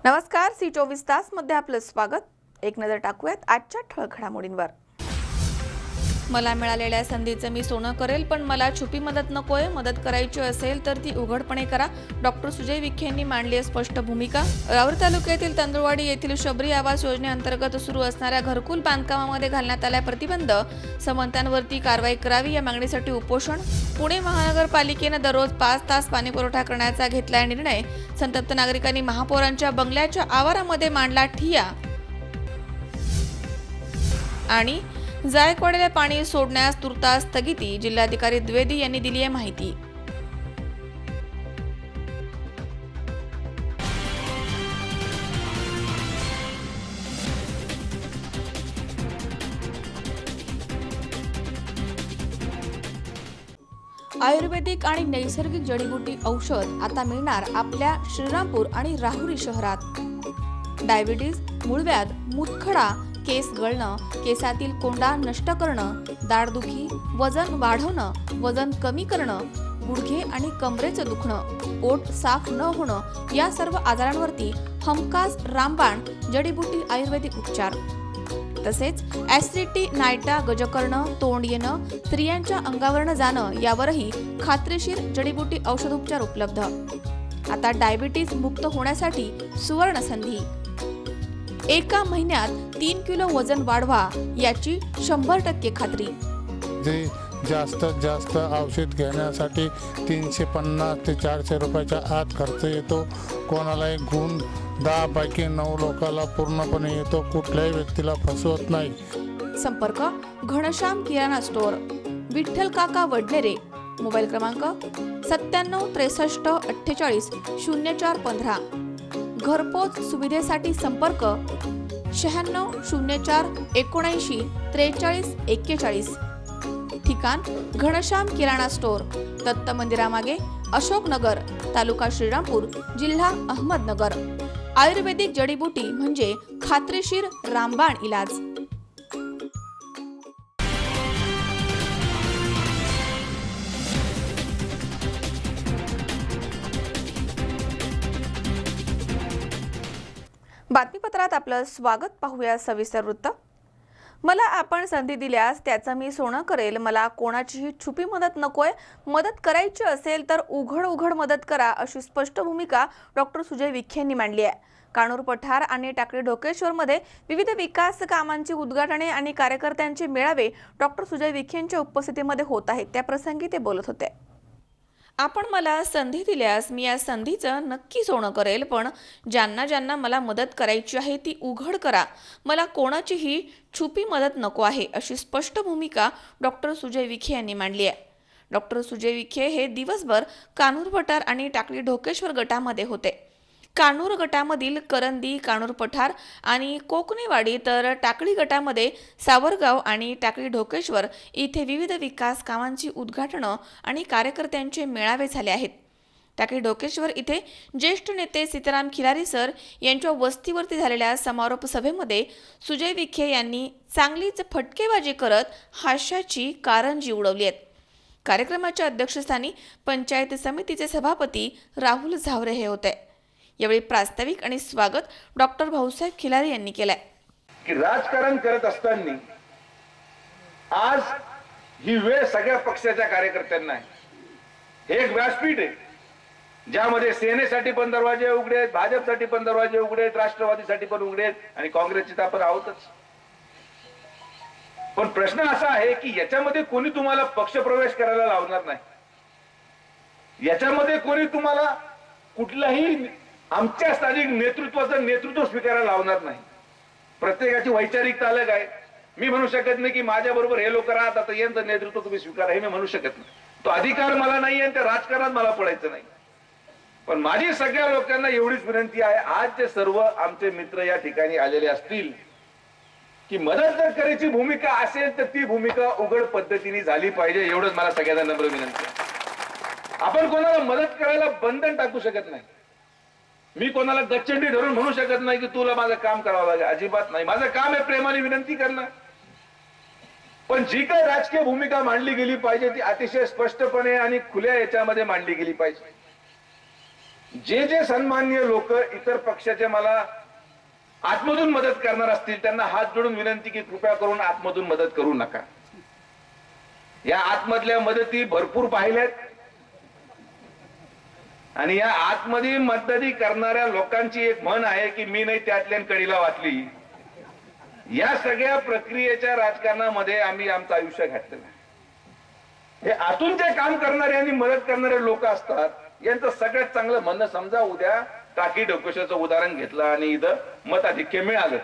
नमस्कार, C24 तास मध्ये आपलं स्वागत। एक नजर टाकूयात आजच्या ठळक घडामोडींवर। मला मिळालेल्या संधीचं मी सोनं करेल, पण मला छुपी मदत नकोय। मदत करायची असेल तर ती उघडपणे करा। डॉक्टर सुजय विखे यांनी मांडली स्पष्ट भूमिका। राऊर तालुक्यातील तांदुळवाडी येथील शबरी आवास योजनेअंतर्गत सुरू असणाऱ्या घरकुल बांधकामामध्ये घालण्यात आलेला प्रतिबंध संबंधांवरती कारवाई करावी या मागणीसाठी उपोषण। पुणे महानगरपालिकेने दररोज 5 तास पाणी पुरवठा करण्याचा घेतलाय निर्णय। संतप्त नागरिकांनी महापौरांच्या बंगल्याच्या आवारामध्ये मांडला ठिय्या। आणि जायकवाडीला पाणी सोडण्यास तुर्तास स्थगिती, जिल्हाधिकारी द्विवेदी यांनी दिली आहे माहिती। आयुर्वेदिक आणि नैसर्गिक जडीबुटी औषध आता मिळणार आपल्या श्रीरामपूर आणि राहुरी शहरात। डायबिटीज, मूळव्याध, मूतखडा, केस गळणं, केसातील कोंडा नष्ट करणं, दाढदुखी, वजन वाढवणं, वजन कमी करणं, गुडघे आणि कमरेचं दुखणं, पोट साफ न होणं या सर्व आजारांवरती हमखास रामबाण जडीबुटी आयुर्वेदिक उपचार। तसेच ऍसिडिटी, नायटा, गजकर्ण, तोंड येणं, स्त्रियांच्या अंगावरनं जाणं यावरही खात्रीशीर जडीबुटी औषधोपचार उपलब्ध। आता डायबिटीज मुक्त होण्यासाठी सुवर्ण संधी। एका महिन्यात 3 किलो वजन वाढवा याची 100% खात्री। जे जास्तीत जास्त औषध घेण्यासाठी 350 ते 400 रुपयाच्या आत खर्च येतो। कोणालाही गुण 10 पैकी 9 लोकांना पूर्णपणे येतो। कुठल्याही व्यक्तीला फसवत नाही। संपर्क घनश्याम किराणा स्टोअर, विठ्ठल काका वडनेरे, मोबाईल क्रमांक 97 63 48 0415। घरपोच सुविधेसाठी संपर्क 96 04 79 43 41। ठिकाण घनश्याम किराणा स्टोअर, दत्त मंदिरामागे, अशोकनगर, तालुका श्रीरामपूर, जिल्हा अहमदनगर। आयुर्वेदिक जडीबुटी म्हणजे खात्रीशीर रामबाण इलाज। बातमीपत्रात आपलं स्वागत। पाहूया सविस्तर वृत्त। मला आपण संधी दिल्यास त्याचं मी सोनं करेल। मला कोणाचीही छुपी मदत नकोय। मदत करायची असेल तर उघड मदत करा, अशी स्पष्ट भूमिका डॉक्टर सुजय विखे यांनी मांडली आहे। कानूर पठार आणि टाकळी ढोकेश्वर मध्ये विविध विकास कामांची उद्घाटने आणि कार्यकर्त्यांचे मेळावे डॉक्टर सुजय विखे यांच्या उपस्थितीमध्ये होत आहेत। त्या प्रसंगी ते बोलत होते। आपण मला संधी दिल्यास मी या संधीचं नक्की सोनं करेल, पण ज्यांना मला मदत करायची आहे ती उघड करा। मला कोणाचीही छुपी मदत नको आहे, अशी स्पष्ट भूमिका डॉक्टर सुजय विखे यांनी मांडली आहे। डॉक्टर सुजय विखे हे दिवसभर कानूर पठार आणि टाकळी ढोकेश्वर गटामध्ये होते। कानूर गटामधील करंदी, कानूर पठार आणि कोकणेवाडी, तर टाकळी गटामध्ये सावरगाव आणि टाकळी ढोकेश्वर इथे विविध विकास कामांची उद्घाटनं आणि कार्यकर्त्यांचे मेळावे झाले आहेत। टाकळी ढोकेश्वर इथे ज्येष्ठ नेते सीताराम खिलारी सर यांच्या वस्तीवरती झालेल्या समारोप सभेमध्ये सुजय विखे यांनी चांगलीच फटकेबाजी करत हास्याची कारंजी उडवली आहे। कार्यक्रमाच्या अध्यक्षस्थानी पंचायत समितीचे सभापती राहुल झावरे हे होते। यावेळी प्रास्ताविक आणि स्वागत डॉक्टर भाऊसाहेब खिलारी यांनी केलंय। की राजकारण करत असताना आज ही वेळ सगळ्या पक्षाच्या कार्यकर्त्यांना आहे। हे एक व्यासपीठ आहे ज्यामध्ये सेनेसाठी पण दरवाजे उघडे आहेत, भाजपसाठी पण दरवाजे उघडे आहेत, राष्ट्रवादीसाठी पण उघडे आहेत आणि काँग्रेसची तर आपण आहोतच। पण प्रश्न असा आहे की याच्यामध्ये कोणी तुम्हाला पक्षप्रवेश करायला लावणार नाही। याच्यामध्ये कोणी तुम्हाला कुठलाही आमच्या स्थानिक नेतृत्वाचं नेतृत्व स्वीकारायला लावणार नाही। प्रत्येकाची वैचारिकता अलग आहे। मी म्हणू शकत नाही की माझ्या बरोबर हे लोक राहत आता यांचं नेतृत्व तुम्ही स्वीकारा, हे मी म्हणू शकत नाही। तो अधिकार मला नाही आणि त्या राजकारणात मला पडायचं नाही। पण माझी सगळ्या लोकांना एवढीच विनंती आहे, आज जे सर्व आमचे मित्र या ठिकाणी आलेले असतील, की मदत जर करायची भूमिका असेल तर ती भूमिका उघड पद्धतीने झाली पाहिजे, एवढंच मला सगळ्यांना नम्र विनंती आहे। आपण कोणाला मदत करायला बंधन टाकू शकत नाही। मी कोणाला गच्चंडी धरून म्हणू शकत नाही की तुला माझं काम करावं लागेल, अजिबात नाही। माझं काम आहे प्रेमाने विनंती करणं। पण जी काही राजकीय भूमिका मांडली गेली पाहिजे ती अतिशय स्पष्टपणे आणि खुल्या याच्यामध्ये मांडली गेली पाहिजे। जे जे सन्माननीय लोक इतर पक्षाचे मला आतमधून मदत करणार असतील त्यांना हात जोडून विनंती की कृपया करून आतमधून मदत करू नका. या आतमधल्या मदती भरपूर पाहिल्यात आणि या आतमध्ये मदती करणाऱ्या लोकांची एक म्हण आहे की मी नाही त्यातल्या कडीला वाचली. या सगळ्या प्रक्रियेच्या राजकारणामध्ये आम्ही आमचं आयुष्य घातलेलं आहे. हे आतून जे काम करणारे आणि मदत करणारे लोक असतात यांचं सगळ्यात चांगलं म्हणणं समजा उद्या टाकी डोकेशाचं उदाहरण घेतलं आणि इथं मताधिक्य मिळालं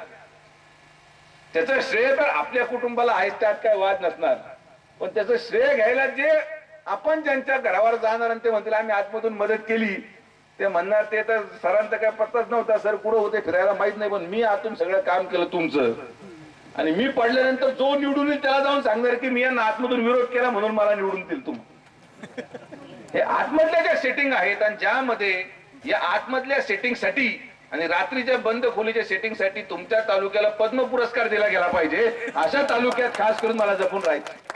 त्याचं श्रेय तर आपल्या कुटुंबाला आहेच, त्यात काय वाद नसणार. पण त्याचं श्रेय घ्यायला जे आपण ज्यांच्या घरावर जाणार आणि ते म्हणतील आम्ही आतमधून मदत केली ते म्हणणार ते तर सरांचा काय पत्ताच नव्हता, सर कुठं होते फिरायला माहित नाही, पण मी आतून सगळं काम केलं तुमचं आणि मी पडल्यानंतर जो निवडून येईल त्याला जाऊन सांगणार की मी यांना आतमधून विरोध केला म्हणून मला निवडून दिल तुम्ही. हे आतमधल्या ज्या सेटिंग आहेत आणि ज्यामध्ये या आतमधल्या सेटिंगसाठी आणि रात्रीच्या बंद खोलीच्या सेटिंगसाठी तुमच्या तालुक्याला पद्म पुरस्कार दिला गेला पाहिजे. अशा तालुक्यात खास करून मला जपून राहायचं.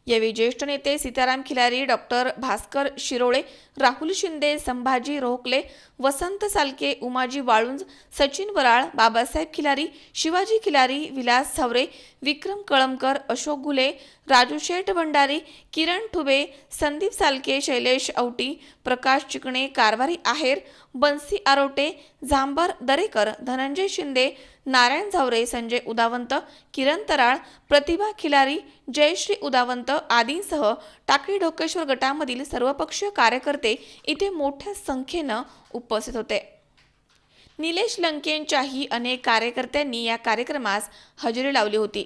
यावेळी ज्येष्ठ नेते सीताराम खिलारी, डॉक्टर भास्कर शिरोळे, राहुल शिंदे, संभाजी रोहकले, वसंत सालके, उमाजी वाळुंज, सचिन वराळ, बाबासाहेब खिलारी, शिवाजी खिलारी, विलास सावरे, विक्रम कळमकर, अशोक घुले, राजू शेठ भंडारी, किरण ठुबे, संदीप सालके, शैलेश औटी, प्रकाश चिकणे, कारभारी आहेर, बन्सी आरोटे, झांबर दरेकर, धनंजय शिंदे, नारायण झावरे, संजय उदावंत, किरण तराळ, प्रतिभा खिलारी, जयश्री उदावंत आदींसह टाकळी ढोकेश्वर गटामधील सर्वपक्षीय कार्यकर्ते इथे मोठ्या संख्येनं उपस्थित होते. निलेश लंकेंच्याही अनेक कार्यकर्त्यांनी या कार्यक्रमास हजेरी लावली होती.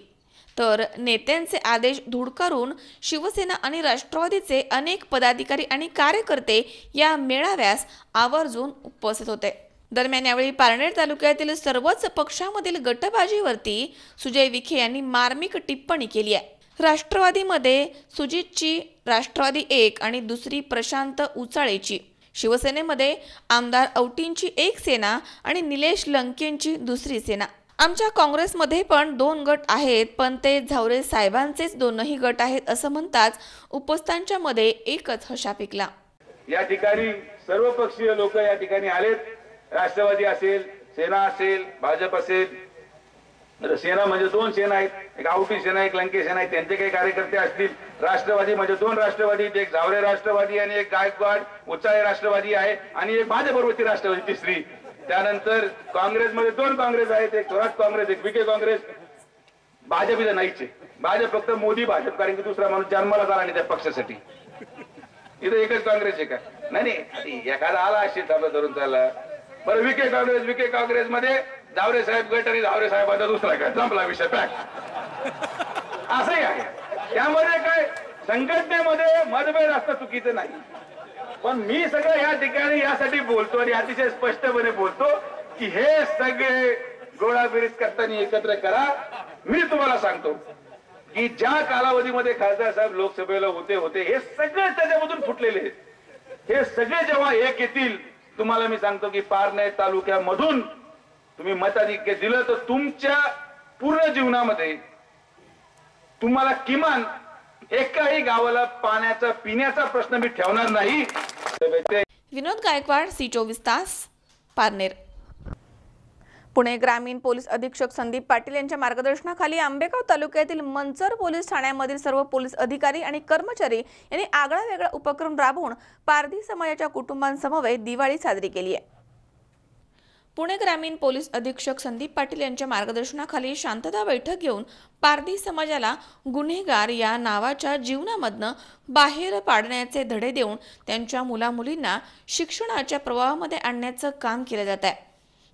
तर नेत्यांचे आदेश धुडकारून शिवसेना आणि राष्ट्रवादीचे अनेक पदाधिकारी आणि कार्यकर्ते या मेळाव्यास आवर्जून उपस्थित होते. दरम्यान यावेळी पारनेर तालुक्यातील सर्वच पक्षामधील गटबाजीवरती सुजय विखे यांनी मार्मिक टिप्पणी केली आहे. राष्ट्रवादीमध्ये सुजितची राष्ट्रवादी एक आणि दुसरी प्रशांत उचाळेची, शिवसेनेमध्ये आमदार औटींची एक सेना आणि निलेश लंकेंची दुसरी सेना. आमच्या काँग्रेसमध्ये पण 2 गट आहेत, पण ते झावरे साहेबांचेच 2ही गट आहेत असं म्हणताच उपस्थितांच्या मध्ये एकच हशा पिकला. या ठिकाणी सर्वपक्षीय लोक या ठिकाणी आलेत. राष्ट्रवादी असेल, सेना असेल, भाजप असेल. सेना म्हणजे 2 सेना आहेत, एक आवटी सेना एक लंके सेना आहे, त्यांचे काही कार्यकर्ते असतील. राष्ट्रवादी म्हणजे 2 राष्ट्रवादी, एक झावरे राष्ट्रवादी आणि एक गायकवाड उचाळे राष्ट्रवादी आहे आणि एक भाजपवरती राष्ट्रवादी तिसरी. त्यानंतर काँग्रेसमध्ये 2 काँग्रेस आहेत, एक थोरात काँग्रेस एक विखे काँग्रेस. भाजप इथं नाहीच आहे. भाजप फक्त मोदी भाजप, कारण की दुसरा माणूस जन्माला आला नाही त्या पक्षासाठी. इथं एकच काँग्रेस आहे का? नाही, एखादा आला असेल आपला धरून चालला. बरं विखे काँग्रेसमध्ये झावरे साहेब गट आणि झावरे साहेबांचा दुसरा गट, संपला विषय पॅक. असंही आहे. त्यामध्ये काय संघटनेमध्ये मतभेद असतं चुकीचं नाही, पण मी सगळं या ठिकाणी यासाठी बोलतो आणि अतिशय स्पष्टपणे बोलतो की हे सगळे गोळाबेरीज करताना एकत्र करा. मी तुम्हाला सांगतो की ज्या कालावधीमध्ये खासदार साहेब लोकसभेला होते हे सगळे त्याच्यामधून फुटलेले आहेत. हे सगळे जेव्हा एक येतील, तुम्हाला मी सांगतो की पारनेर तालुक्यामधून तुम्ही मताधिक्य दिलं तर तुमच्या पूर्ण जीवनामध्ये तुम्हाला किमान एकाही गावाला पाण्याचा पिण्याचा प्रश्न मी ठेवणार नाही. विनोद गायकवाड, C24 तास, पारनेर. पुणे ग्रामीण पोलीस अधीक्षक संदीप पाटील यांच्या मार्गदर्शनाखाली आंबेगाव तालुक्यातील मंचर पोलीस ठाण्यामधील सर्व पोलीस अधिकारी आणि कर्मचारी यांनी आगळावेगळा उपक्रम राबवून पारधी समाजाच्या कुटुंबांसमवेत दिवाळी साजरी केली आहे. पुणे ग्रामीण पोलीस अधीक्षक संदीप पाटील यांच्या मार्गदर्शनाखाली शांतता बैठक घेऊन पारधी समाजाला गुन्हेगार या नावाच्या जीवनामधनं बाहेर पाडण्याचे धडे देऊन त्यांच्या मुलामुलींना शिक्षणाच्या प्रवाहामध्ये आणण्याचं काम केलं जात आहे.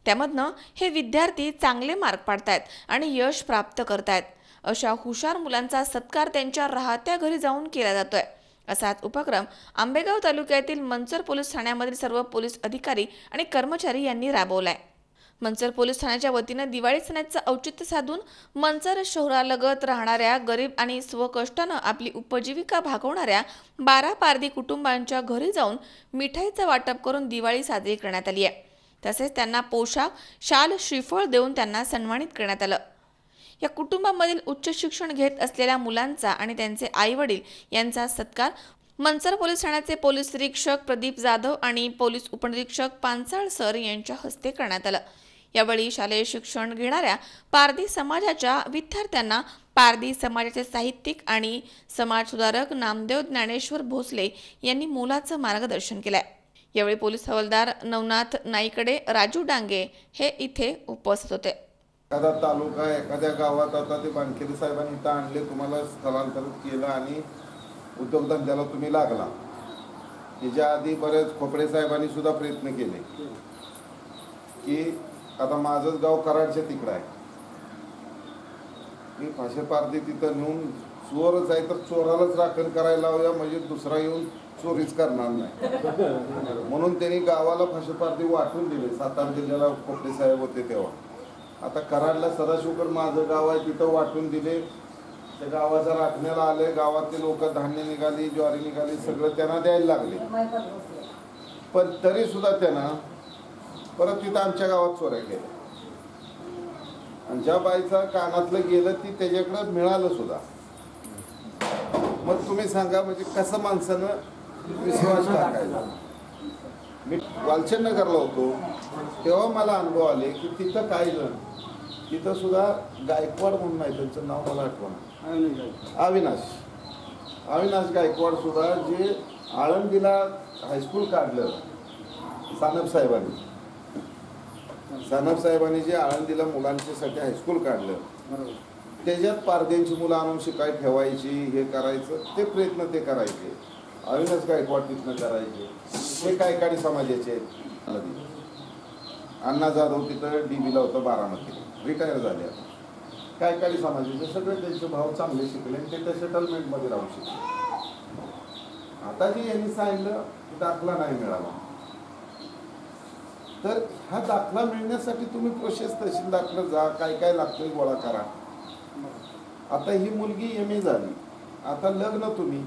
त्यामधनं हे विद्यार्थी चांगले मार्क पाडतायत आणि यश प्राप्त करतायत. अशा हुशार मुलांचा सत्कार त्यांच्या राहत्या घरी जाऊन केला जातोय. असाच उपक्रम आंबेगाव तालुक्यातील मंचर पोलीस ठाण्यामधील सर्व पोलीस अधिकारी आणि कर्मचारी यांनी राबवलाय. मंचर पोलीस ठाण्याच्या वतीनं दिवाळी सणाचं औचित्य साधून मंचर शहरालगत राहणाऱ्या गरीब आणि स्वकष्टानं आपली उपजीविका भागवणाऱ्या 12 पारधी कुटुंबांच्या घरी जाऊन मिठाईचं वाटप करून दिवाळी साजरी करण्यात आली आहे. तसेच त्यांना पोशाख, शाल, श्रीफळ देऊन त्यांना सन्मानित करण्यात आलं. या कुटुंबामधील उच्च शिक्षण घेत असलेल्या मुलांचा आणि त्यांचे आई वडील यांचा सत्कार मनसर पोलीस ठाण्याचे पोलीस निरीक्षक प्रदीप जाधव आणि पोलीस उपनिरीक्षक पांचाळ सर यांच्या हस्ते करण्यात आलं। यावेळी शालेय शिक्षण घेणाऱ्या पारधी समाजाच्या विद्यार्थ्यांना पारधी समाजाचे साहित्यिक आणि समाज सुधारक नामदेव ज्ञानेश्वर भोसले यांनी मोलाचं मार्गदर्शन केलंय। यावेळी पोलीस हवालदार नवनाथ नाईकडे, राजू डांगे हे इथे उपस्थित होते। एखादा तालुका एखाद्या गावात आता ते बांधकेले साहेबांनी इथं आणले, तुम्हाला स्थलांतरित केलं आणि उद्योगधंद्याला तुम्ही लागला। याच्या आधी बरेच खोपडे साहेबांनी सुद्धा प्रयत्न केले की आता माझंच गाव कराडच्या तिकडं आहे, मी फाशे पारधी तिथं नेऊन चोरच आहे तर चोरालाच राखण करायला लावूया, म्हणजे दुसरा येऊन चोरीच करणार नाही। म्हणून त्यांनी गावाला फाशे पारधी वाटून दिले। सातारा जिल्ह्याला खोपडे साहेब होते तेव्हा। आता कराडला सदाशिवकर माझं गाव आहे तिथं वाटून दिले। त्या गावाच्या राखण्याला आले, गावातले लोक धान्य निघाली, ज्वारी निघाली, सगळं त्यांना द्यायला लागले। पण तरी सुद्धा त्यांना परत तिथं आमच्या गावात चोऱ्या केल्या आणि ज्या बाईचा कानातलं गेलं ती त्याच्याकडे मिळालं सुद्धा। मग तुम्ही सांगा म्हणजे कसं माणसानं विश्वास टाकायचा। मी वालचंदनगरला होतो तेव्हा मला अनुभव आले की तिथं काय जण तिथं सुद्धा गायकवाड म्हणून नाही, त्यांचं नाव मला आठवण, अविनाश गायकवाड सुद्धा जे आळंदीला हायस्कूल काढलं सानप साहेबांनी जे आळंदीला मुलांच्यासाठी हायस्कूल काढलं, त्याच्यात पारध्यांची मुलं आणून शिकाय ठेवायची, हे करायचं ते प्रयत्न ते करायचे। अविनाश गायकवाड तिथनं करायचे, ते कायकाडी समाजाचे आहेत। अण्णा जाधव तिथं डीबीला होतं, बारामतीला रिटायर झाले। कायकाडी समाजाचे सगळे त्यांचे भाव चांगले शिकले, ते त्या सेटलमेंटमध्ये राहू शिकले। आता जे यांनी सांगितलं दाखला नाही मिळाला, तर हा दाखला मिळण्यासाठी तुम्ही प्रोसेस तहसीलदारकडे जा, काय काय लागतंय गोळा करा। आता ही मुलगी MA झाली, आता लग्न तुम्ही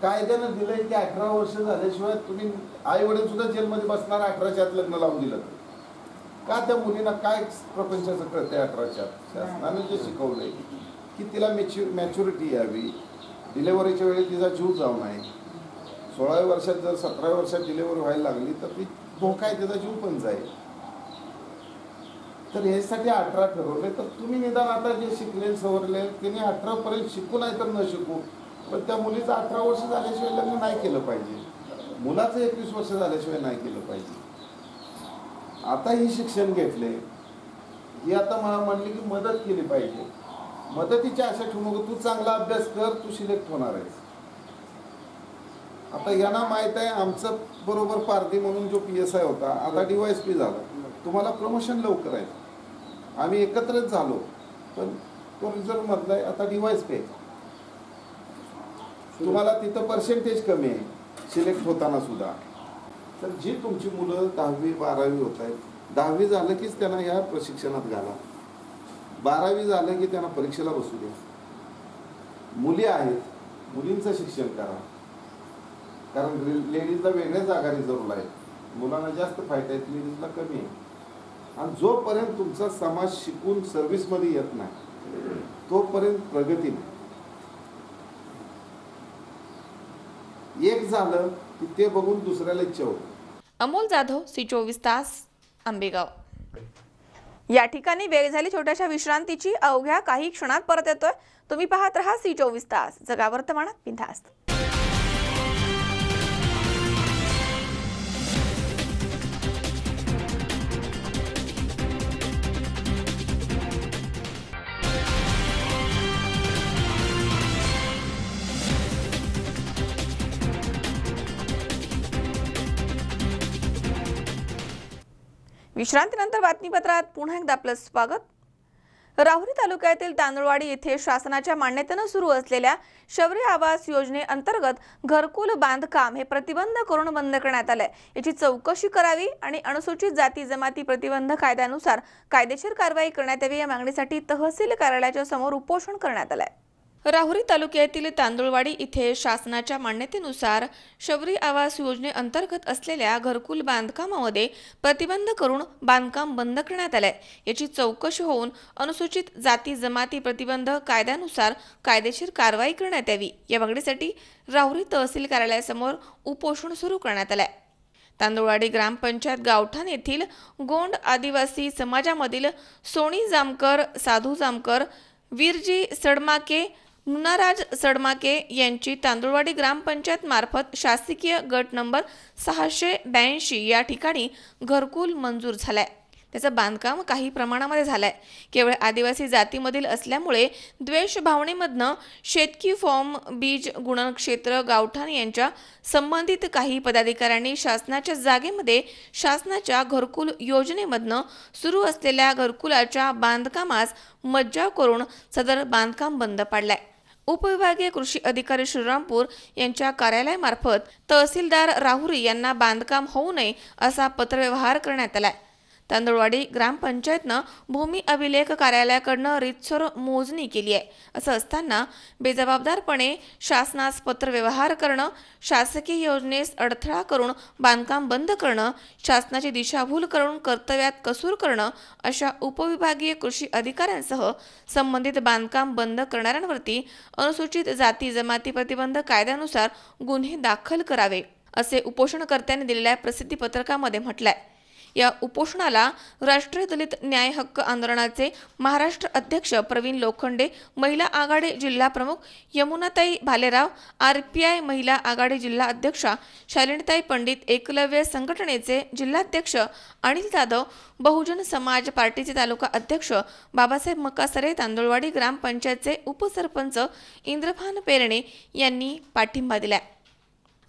कायद्यानं दिलंय की 18 वर्ष झाल्याशिवाय तुम्ही आई वडील सुद्धा जेलमध्ये बसणार, 18च्या आत लग्न लावून दिलं का? त्या मुलींना काय प्रपंचाचं कळतंय? 18च्या आत शासनाने जे शिकवलंय की तिला मॅच्युरिटी यावी, डिलेव्हरीच्या वेळी तिचा जीव जाऊ नये। 16व्या वर्षात जर 17व्या वर्षात डिलेव्हरी व्हायला लागली तर ती धोका आहे, त्याचा जीव पण जाईल। तर यासाठी 18 ठरवले, तर तुम्ही निदान आता जे शिकले सवरले त्यांनी 18 पर्यंत शिकू नाही तर न शिकू, पण त्या मुलीचं 18 वर्ष झाल्याशिवाय लग्न नाही केलं पाहिजे, मुलाचं 21 वर्ष झाल्याशिवाय नाही केलं पाहिजे। आता ही शिक्षण घेतले, ही आता मला म्हणले की मदत केली पाहिजे। मदतीची आशा ठेवू नको, तू चांगला अभ्यास कर, तू सिलेक्ट होणार आहेस। आता यांना माहित आहे आमचं बरोबर पारधी म्हणून जो PSI होता आता DYSP झाला, तुम्हाला प्रमोशन लवकर आहे। आम्ही एकत्रच झालो, पण तो रिझर्व मधला आहे, आता DYSP आहे। तुम्हाला तिथं पर्सेंटेज कमी आहे सिलेक्ट होताना सुद्धा। तर जी तुमची मुलं 10वी 12वी होत आहेत, 10वी झालं कीच त्यांना ह्या प्रशिक्षणात घाला, 12वी झालं की त्यांना परीक्षेला बसू द्या। मुली आहेत, मुलींचं शिक्षण करा, कारण लेडीजला वेगळ्या जागा रिझर्वला आहेत, मुलांना जास्त फायदा आहेत, लेडीजला कमी आहे। आणि जोपर्यंत तुमचा समाज शिकून सर्व्हिसमध्ये येत नाही तोपर्यंत प्रगती नाही। एक झालं की ते बघून दुसऱ्याला इच्छा होते। अमोल जाधव, C24 तास, आंबेगाव। या ठिकाणी वेळ झाली छोट्याशा विश्रांतीची, अवघ्या काही क्षणात परत येतोय। तुम्ही पाहत रहा C24 तास, जगा वर्तमानात बिनधास्त। विश्रांतीनंतर बातमीपत्रात पुन्हा एकदा आपलं स्वागत। राहुरी तालुक्यातील तांदुळवाडी येथे शासनाच्या मान्यतेने सुरू असलेल्या शबरी आवास योजनेअंतर्गत घरकुल बांधकाम हे प्रतिबंध करून बंद करण्यात आले। याची चौकशी करावी आणि अनुसूचित जाती जमाती प्रतिबंध कायद्यानुसार कायदेशीर कारवाई करण्यात यावी, या मागणीसाठी तहसील कार्यालयाच्या समोर उपोषण करण्यात आले। राहुरी तालुक्यातील तांदुळवाडी इथे शासनाच्या मान्यतेनुसार शबरी आवास योजनेअंतर्गत असलेल्या घरकुल बांधकामामध्ये प्रतिबंध करून बांधकाम बंद करण्यात आले। याची चौकशी होऊन अनुसूचित जाती जमाती प्रतिबंध कायद्यानुसार कायदेशीर कारवाई करण्यात यावी या मागणीसाठी राहुरी तहसील कार्यालयासमोर उपोषण सुरू करण्यात आले। तांदुळवाडी ग्रामपंचायत गावठाण येथील गोंड आदिवासी समाजामधील सोनी जामकर, साधू जामकर, वीरजी सडमाके, मुनाराज सडमाके यांची तांदुळवाडी ग्रामपंचायत मार्फत शासकीय गट नंबर 682 या ठिकाणी घरकुल मंजूर झालाय। त्याचं बांधकाम काही प्रमाणामध्ये झालंय। केवळ आदिवासी जातीमधील असल्यामुळे द्वेष भावनेमधनं शेतकी फॉर्म, बीज गुणन क्षेत्र गावठाण यांच्या संबंधित काही पदाधिकाऱ्यांनी शासनाच्या जागेमध्ये शासनाच्या घरकुल योजनेमधनं सुरू असलेल्या घरकुलाच्या बांधकामास मज्जाव करून सदर बांधकाम बंद पाडलंय। उपविभागीय कृषी अधिकारी श्रीरामपूर यांच्या कार्यालयामार्फत तहसीलदार राहुरी यांना बांधकाम होऊ नये असा पत्रव्यवहार करण्यात आलाय। तांदुळवाडी ग्रामपंचायतनं भूमी अभिलेख कार्यालयाकडनं रीतसर मोजणी केली आहे। असं असताना बेजबाबदारपणे शासनास पत्रव्यवहार करणं, शासकीय योजनेस अडथळा करून बांधकाम बंद करणं, शासनाची दिशाभूल करून कर्तव्यात कसूर करणं अशा उपविभागीय कृषी अधिकाऱ्यांसह संबंधित बांधकाम बंद करणाऱ्यांवरती अनुसूचित जाती जमाती प्रतिबंध कायद्यानुसार गुन्हे दाखल करावे असे उपोषणकर्त्यांनी दिलेल्या प्रसिद्धी पत्रकामध्ये म्हटलंय। या उपोषणाला राष्ट्रीय दलित न्याय हक्क आंदोलनाचे महाराष्ट्र अध्यक्ष प्रवीण लोखंडे, महिला आघाडी जिल्हा प्रमुख यमुनाताई भालेराव, RPI महिला आघाडी जिल्हा अध्यक्षा शालिनीताई पंडित, एकलव्य संघटनेचे जिल्हाध्यक्ष अनिल जाधव, बहुजन समाज पार्टीचे तालुका अध्यक्ष बाबासाहेब मकासरे, तांदुळवाडी ग्रामपंचायतचे उपसरपंच इंद्रभान पेरणे यांनी पाठिंबा दिला।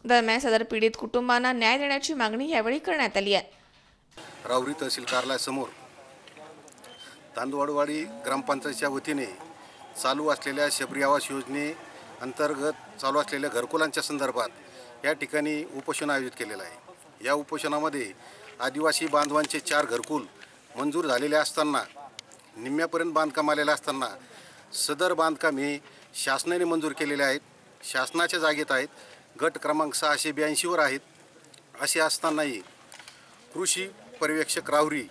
दरम्यान सदर पीडित कुटुंबांना न्याय देण्याची मागणी यावेळी करण्यात आली आहे। राहुरी तहसील कार्यालयासमोर तांदुळवाडी ग्रामपंचायतीच्या वतीने चालू असलेल्या शबरी आवास योजने अंतर्गत चालू असलेल्या घरकुलांच्या संदर्भात या ठिकाणी उपोषण आयोजित केलेलं आहे। या उपोषणामध्ये आदिवासी बांधवांचे 4 घरकुल मंजूर झालेले असताना, निम्म्यापर्यंत बांधकाम आलेलं असताना सदर बांधकाम हे शासनाने मंजूर केलेले आहेत, शासनाच्या जागेत आहेत, गट क्रमांक 682 वर आहेत। असे असतानाही कृषी पर्यवेक्षक राहुरी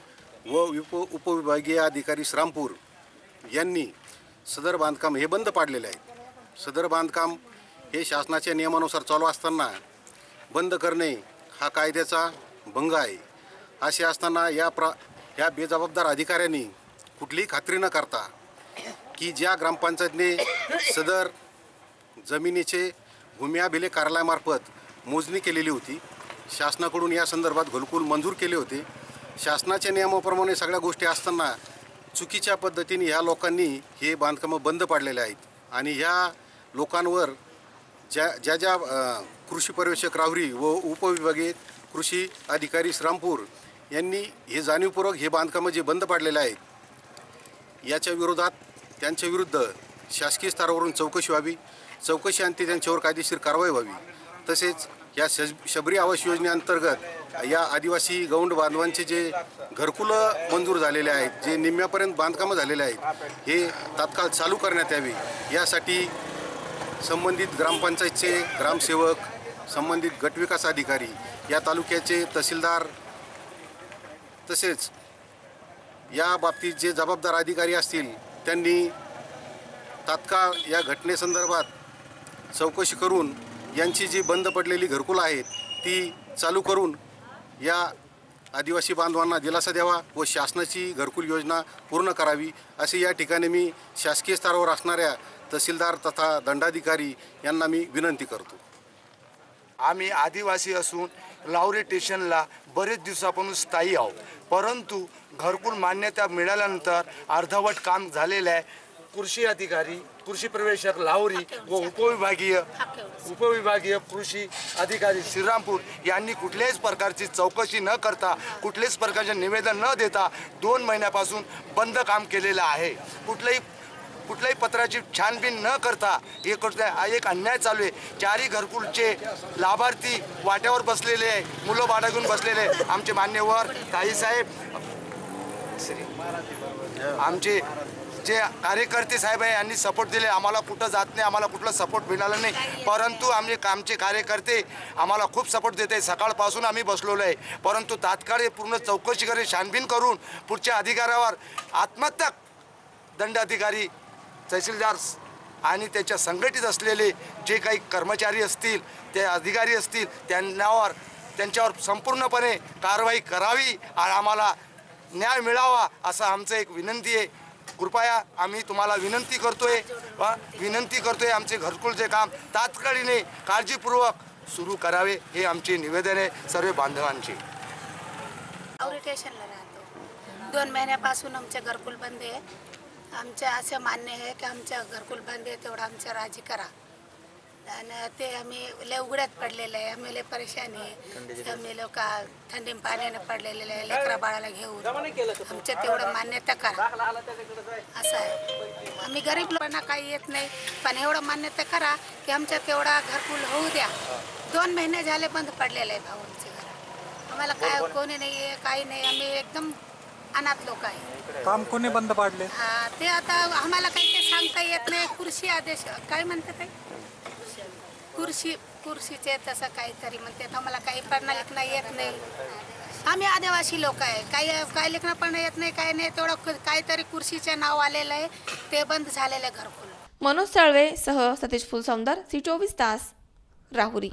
व उपविभागीय अधिकारी श्रीरामपूर यांनी सदर बांधकाम हे बंद पाडलेले आहे। सदर बांधकाम हे शासनाच्या नियमानुसार चालू असताना बंद करणे हा कायद्याचा भंग आहे। असे असताना या बेजबाबदार अधिकाऱ्यांनी कुठलीही खात्री न करता की ज्या ग्रामपंचायतीने सदर जमिनीचे भूमी अभिलेख कार्यालयामार्फत मोजणी केलेली होती, शासनाकडून या संदर्भात घरकुल मंजूर केले होते, शासनाच्या नियमाप्रमाणे सगळ्या गोष्टी असताना चुकीच्या पद्धतीने ह्या लोकांनी हे बांधकामं बंद पाडलेले आहेत। आणि ह्या लोकांवर ज्या कृषी पर्यवेक्षक राहुरी व उपविभागीय कृषी अधिकारी श्रीरामपूर यांनी हे जाणीवपूर्वक हे बांधकामं जे बंद पाडलेले आहेत याच्या विरोधात त्यांच्या विरुद्ध शासकीय स्तरावरून चौकशी व्हावी, चौकशी अंती त्यांच्यावर कायदेशीर कारवाई व्हावी। तसेच या शबरी आवास योजनेअंतर्गत या आदिवासी गौंड बांधवांचे जे घरकुलं मंजूर झालेले आहेत, जे निम्म्यापर्यंत बांधकामं झालेले आहेत, हे तात्काळ चालू करण्यात यावे यासाठी संबंधित ग्रामपंचायतचे ग्रामसेवक, संबंधित गटविकास अधिकारी, या तालुक्याचे तहसीलदार तसेच या बाबतीत जे जबाबदार अधिकारी असतील त्यांनी तात्काळ या घटनेसंदर्भात चौकशी करून यांची जी बंद पडलेली घरकुलं आहेत ती चालू करून या आदिवासी बांधवांना दिलासा द्यावा व शासनाची घरकुल योजना पूर्ण करावी असे या ठिकाणी मी शासकीय स्तरावर असणाऱ्या तहसीलदार तथा दंडाधिकारी यांना मी विनंती करतो। आम्ही आदिवासी असून राहुरी स्टेशनला बरेच दिवसापासून स्थायी आहोत, परंतु घरकुल मान्यता मिळाल्यानंतर अर्धवट काम झालेलं आहे। कृषी अधिकारी, कृषी पर्यवेक्षक राहुरी व उपविभागीय कृषी अधिकारी श्रीरामपूर यांनी कुठल्याच प्रकारची चौकशी न करता, कुठल्याच प्रकारचे निवेदन न देता 2 महिन्यापासून बंद काम केलेलं आहे। कुठल्याही पत्राची छानबीन न करता एक अन्याय चालू आहे। 4ही घरकुलचे लाभार्थी वाट्यावर बसलेले आहे, मुलं बाळं घेऊन बसलेले आमचे मान्यवर ताईसाहेब, आमचे जे कार्यकर्ते साहेब आहे यांनी सपोर्ट दिले, आम्हाला कुठं जात नाही, आम्हाला कुठला सपोर्ट मिळाला नाही, परंतु आमचे कार्यकर्ते आम्हाला खूप सपोर्ट देते. सकाळपासून आम्ही बसलेलो आहे, परंतु तात्काळ पूर्ण चौकशी करून छानबीन करून पुढच्या अधिकाऱ्यावर आत्महत्या दंडाधिकारी तहसीलदार आणि त्याच्या संघटित असलेले जे काही कर्मचारी असतील, ते अधिकारी असतील, त्यांच्यावर संपूर्णपणे कारवाई करावी आणि आम्हाला न्याय मिळावा असं आमचं एक विनंती आहे. कृपया आम्ही तुम्हाला विनंती करतोय आमचे घरकुलचे काम तात्काळीने काळजीपूर्वक सुरू करावे, हे आमचे निवेदन आहे सर्व बांधवांचे. स्टेशनला राहतो. 2 महिन्यापासून आमचे घरकुल बंद आहे. आमचे असे मान्य आहे की आमच्या घरकुल बंद आहे, तेवढं आमच्या राजी करा. आणि ते आम्ही लय उघड्यात पडलेलं आहे, आम्ही लय परेशानी आहे. आम्ही लोक थंडी पाण्याने पडलेले आहे, लेकरा बाळाला घेऊन आमच्या तेवढं मान्यता करा असं आहे. आम्ही गरीब लोकांना काही येत नाही, पण एवढं मान्यता करा की आमच्या तेवढा घरकुल होऊ द्या. 2 महिने झाले बंद पडलेले आहे भाऊंचे घर. आम्हाला काय कोणी नाही आहे, काही नाही, आम्ही एकदम अनाथ लोक आहे. काम कोणी बंद पाडले? हा, ते आता आम्हाला काही ते सांगता येत नाही. खुर्शी आदेश काय म्हणतात ते, खुर्शीचे तसं काहीतरी म्हणतात. आम्हाला काही पडणं लिखणं येत नाही. आम्ही आदिवासी लोक आहे, काही लिखणं पडणं येत नाही, काही नाही. तेवढं काहीतरी खुर्शीचे नाव आलेलं आहे, ते बंद झालेलं आहे घरकुल. मनोज साळवे सह सतीश फुलसौंदर, C24 तास, राहुरी.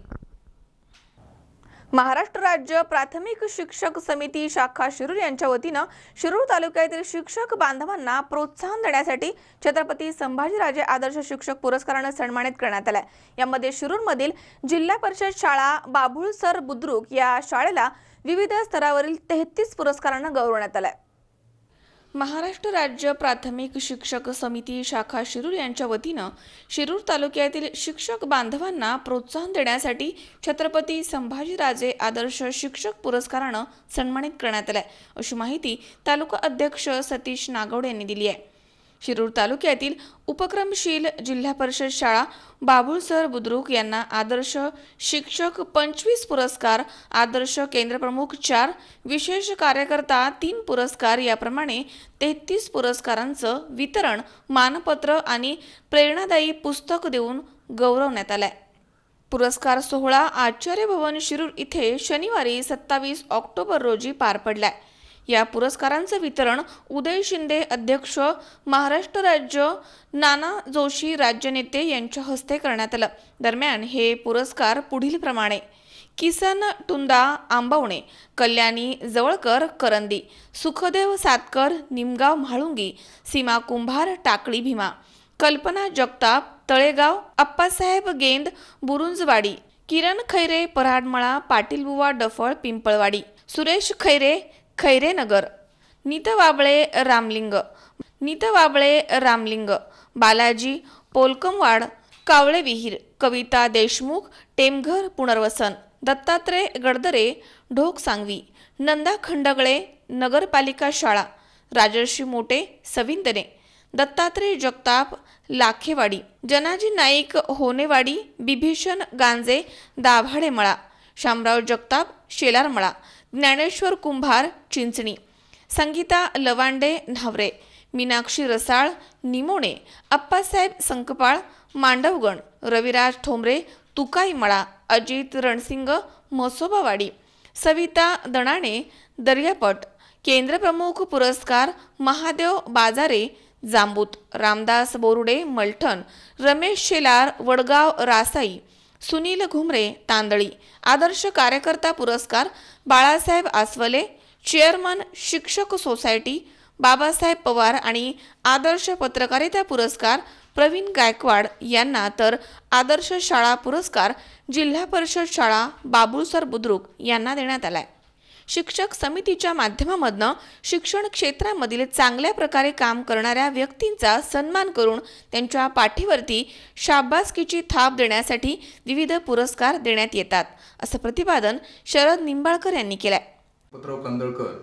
महाराष्ट्र राज्य प्राथमिक शिक्षक समिती शाखा शिरूर यांच्या वतीनं शिरूर तालुक्यातील शिक्षक बांधवांना प्रोत्साहन देण्यासाठी छत्रपती संभाजीराजे आदर्श शिक्षक पुरस्काराने सन्मानित करण्यात आले. यामध्ये शिरूरमधील जिल्हा परिषद शाळा बाभुळसर बुद्रुक या शाळेला विविध स्तरावरील 33 पुरस्कारांना गौरवण्यात आले. महाराष्ट्र राज्य प्राथमिक शिक्षक समिती शाखा शिरूर यांच्या वतीनं शिरूर तालुक्यातील शिक्षक बांधवांना प्रोत्साहन देण्यासाठी छत्रपती संभाजीराजे आदर्श शिक्षक पुरस्कारानं सन्मानित करण्यात आले, अशी माहिती तालुका अध्यक्ष सतीश नागवडे यांनी दिली आहे. शिरूर तालुक्यातील उपक्रमशील जिल्हा परिषद शाळा बाभुळसर बुद्रुक यांना आदर्श शिक्षक 25 पुरस्कार, आदर्श केंद्रप्रमुख 4, विशेष कार्यकर्ता 3 पुरस्कार याप्रमाणे 33 पुरस्कारांचं वितरण, मानपत्र आणि प्रेरणादायी पुस्तक देऊन गौरवण्यात आलंय. पुरस्कार सोहळा आचार्य भवन शिरूर इथे शनिवारी 27 ऑक्टोबर रोजी पार पडलाय. या पुरस्कारांचं वितरण उदय शिंदे अध्यक्ष, महाराष्ट्र राज्य नाना जोशी राज्यनेते यांच्या हस्ते करण्यात आलं. दरम्यान हे पुरस्कार पुढील प्रमाणे: किसन टुंदा आंबवणे, कल्याणी जवळकर करंदी, सुखदेव सातकर निमगाव म्हाळुंगी, सीमा कुंभार टाकळी भीमा, कल्पना जगताप तळेगाव, अप्पासाहेब गेंद बुरुंजवाडी, किरण खैरे पराडमळा, पाटीलबुवा डफळ पिंपळवाडी, सुरेश खैरे खैरेनगर, नीता वाबळे रामलिंग, बालाजी पोलकमवाड कावळे विहीर, कविता देशमुख टेमघर पुनर्वसन, दत्तात्रय गडदरे ढोक सांगवी, नंदा खंडगळे नगरपालिका शाळा, राजर्षी मोटे सविंदने, दत्तात्रय जगताप लाखेवाडी, जनाजी नाईक होनेवाडी, बिभीषण गांजे दाभाडेमळा, शामराव जगताप शेलारमळा, ज्ञानेश्वर कुंभार चिंचणी, संगीता लवांडे न्हावरे, मीनाक्षी रसाळ निमोणे, अप्पासाहेब संकपाळ मांडवगण, रविराज ठोंबरे तुकाईमळा, अजित रणसिंग म्हसोबावाडी, सविता दणाणे दर्यापट. केंद्रप्रमुख पुरस्कार महादेव बाजारे जांबूत, रामदास बोरुडे मलठण, रमेश शेलार वडगाव रासाई, सुनील घुमरे तांदळी. आदर्श कार्यकर्ता पुरस्कार बाळासाहेब आसवले, चेअरमन शिक्षक सोसायटी बाबासाहेब पवार आणि आदर्श पत्रकारिता पुरस्कार प्रवीण गायकवाड यांना, तर आदर्श शाळा पुरस्कार जिल्हा परिषद शाळा बाबुळसर बुद्रुक यांना देण्यात आलाय. शिक्षक समितीच्या माध्यमामधनं शिक्षण क्षेत्रामधील चांगल्या प्रकारे काम करणाऱ्या व्यक्तींचा सन्मान करून त्यांच्या पाठीवरती शाबासकीची थाप देण्यासाठी विविध पुरस्कार देण्यात येतात, असं प्रतिपादन शरद निंबाळकर यांनी केलंय. पत्राव कांदळकर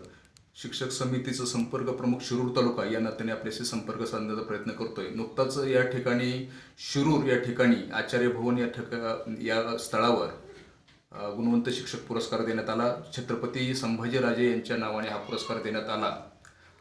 शिक्षक समितीचा संपर्क प्रमुख शिरूर तालुका या नात्याने आपल्याशी संपर्क साधण्याचा प्रयत्न करतोय. नुकताच या ठिकाणी शिरूर या ठिकाणी आचार्य भवन या स्थळावर गुणवंत शिक्षक पुरस्कार देण्यात आला. छत्रपती संभाजीराजे यांच्या नावाने हा पुरस्कार देण्यात आला.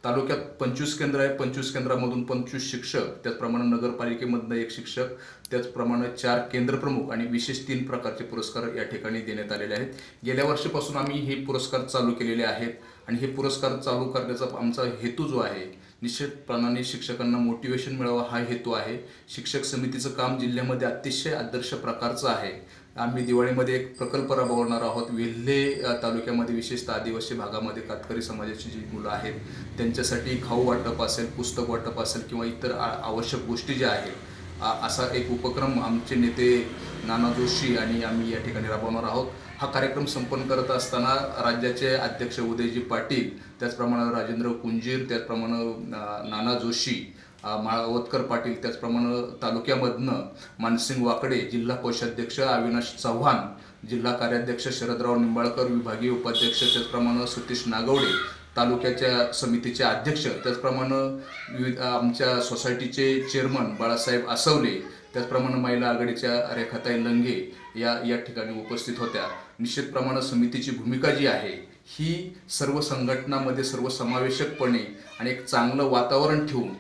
तालुक्यात 25 केंद्र आहे. 25 केंद्रामधून 25 शिक्षक, त्याचप्रमाणे नगरपालिकेमधनं 1 शिक्षक, त्याचप्रमाणे 4 केंद्रप्रमुख आणि विशेष 3 प्रकारचे पुरस्कार या ठिकाणी देण्यात आलेले आहेत. गेल्या वर्षीपासून आम्ही हे पुरस्कार चालू केलेले आहेत आणि हे पुरस्कार चालू करण्याचा आमचा हेतू जो आहे, निश्चितपणाने शिक्षकांना मोटिवेशन मिळावं हा हेतू आहे. शिक्षक समितीचं काम जिल्ह्यामध्ये अतिशय आदर्श प्रकारचं आहे. आम्ही दिवाळीमध्ये एक प्रकल्प राबवणार आहोत. वेल्हे तालुक्यामध्ये विशेषतः आदिवासी भागामध्ये कातकरी समाजाची जी मुलं आहेत त्यांच्यासाठी खाऊ वाटप असेल, पुस्तक वाटप असेल किंवा इतर आवश्यक गोष्टी ज्या आहेत, असा एक उपक्रम आमचे नेते नाना जोशी आणि आम्ही या ठिकाणी राबवणार आहोत. हा कार्यक्रम संपन्न करत असताना राज्याचे अध्यक्ष उदयजी पाटील, त्याचप्रमाणे राजेंद्र कुंजीर, त्याचप्रमाणे नाना जोशी, माळवतकर पाटील, त्याचप्रमाणे तालुक्यामधनं मानसिंग वाकडे, जिल्हा कोषाध्यक्ष अविनाश चव्हाण, जिल्हा कार्याध्यक्ष शरदराव निंबाळकर, विभागीय उपाध्यक्ष त्याचप्रमाणे सतीश नागवडे, तालुक्याच्या समितीचे अध्यक्ष, त्याचप्रमाणे विविध आमच्या सोसायटीचे चेअरमन बाळासाहेब आसवले, त्याचप्रमाणे महिला आघाडीच्या रेखाताई लंगे या ठिकाणी उपस्थित होत्या. निश्चितप्रमाणे समितीची भूमिका जी आहे ही सर्व संघटनांमध्ये सर्वसमावेशकपणे आणि एक चांगलं वातावरण ठेवून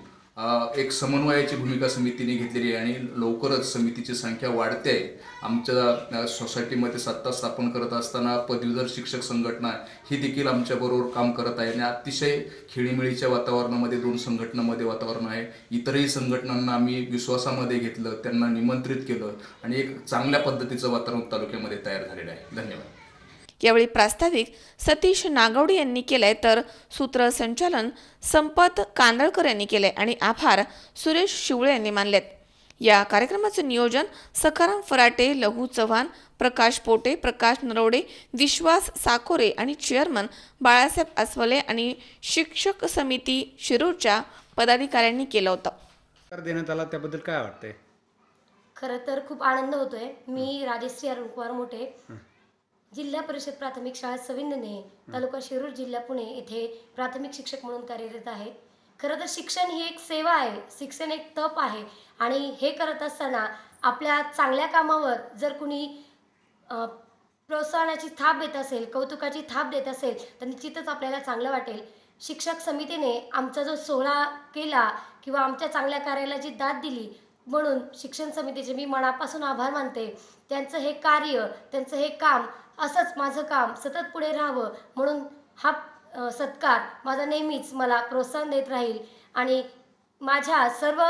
एक समन्वयाची भूमिका समितीने घेतलेली आहे आणि लवकरच समितीची संख्या वाढते आहे. आमच्या सोसायटीमध्ये सत्ता स्थापन करत असताना पदवीधर शिक्षक संघटना ही देखील आमच्याबरोबर काम करत आहे आणि अतिशय खेळीमेळीच्या वातावरणामध्ये 2 संघटनांमध्ये वातावरण आहे. इतरही संघटनांना आम्ही विश्वासामध्ये घेतलं, त्यांना निमंत्रित केलं आणि एक चांगल्या पद्धतीचं वातावरण तालुक्यामध्ये तयार झालेलं आहे. धन्यवाद. यावेळी प्रास्ताविक सतीश नागवडे यांनी केले, तर सूत्रसंचालन संपत कांदळकर यांनी केले आणि आभार सुरेश शिवळे यांनी मानलेत. या कार्यक्रमाचे नियोजन सखाराम फराटे, लहू चव्हाण, प्रकाश पोटे, प्रकाश नरवडे, विश्वास साकोरे आणि चेअरमन बाळासाहेब आसवले आणि शिक्षक समिती शिरूरच्या पदाधिकाऱ्यांनी केलं होतं. देण्यात आला त्याबद्दल काय वाटतंय? खरं तर खूप आनंद होतोय. मी राजश्री अरुण कुमार मोठे, जिल्हा परिषद प्राथमिक शाळा सविंदने, तालुका शिरूर, जिल्हा पुणे येथे प्राथमिक शिक्षक म्हणून कार्यरत आहे. खरं तर शिक्षण ही एक सेवा आहे, शिक्षण एक तप आहे आणि हे करत असताना आपल्या चांगल्या कामावर जर कुणी प्रोत्साहनाची थाप देत असेल, कौतुकाची थाप देत असेल तर निश्चितच आपल्याला चांगलं वाटेल. शिक्षक समितीने आमचा जो सोहळा केला किंवा आमच्या चांगल्या कार्याला जी दाद दिली म्हणून शिक्षण समितीचे मी मनापासून आभार मानते. त्यांचं हे कार्य, त्यांचं हे काम, असंच माझं काम सतत पुढे राहावं म्हणून हा सत्कार माझा नेहमीच मला प्रोत्साहन देत राहील आणि माझ्या सर्व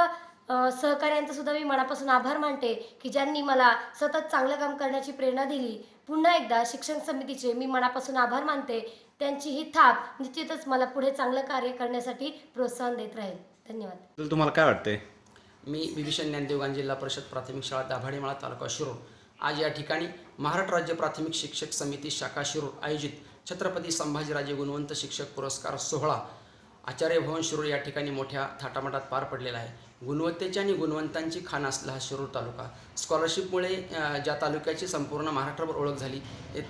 सहकाऱ्यांचा सुद्धा मी मनापासून आभार मानते की ज्यांनी मला सतत चांगलं काम करण्याची प्रेरणा दिली. पुन्हा एकदा शिक्षण समितीचे मी मनापासून आभार मानते. त्यांची ही थाप निश्चितच मला पुढे चांगलं कार्य करण्यासाठी प्रोत्साहन देत राहील. धन्यवाद. तुम्हाला काय वाटतंय? मी विभीषण ज्ञानदेवगान, जिल्हा परिषद प्राथमिक शाळा दाभाडेमाळा, तालुका शिरूर. आज या ठिकाणी महाराष्ट्र राज्य प्राथमिक शिक्षक समिती शाखा शिरूर आयोजित छत्रपती संभाजीराजे गुणवंत शिक्षक पुरस्कार सोहळा आचार्य भवन शिरूर या ठिकाणी मोठ्या थाटामाटात पार पडलेला आहे. गुणवत्तेची आणि गुणवंतांची खाण असला हा शिरूर तालुका. स्कॉलरशिपमुळे ज्या तालुक्याची संपूर्ण महाराष्ट्रभर ओळख झाली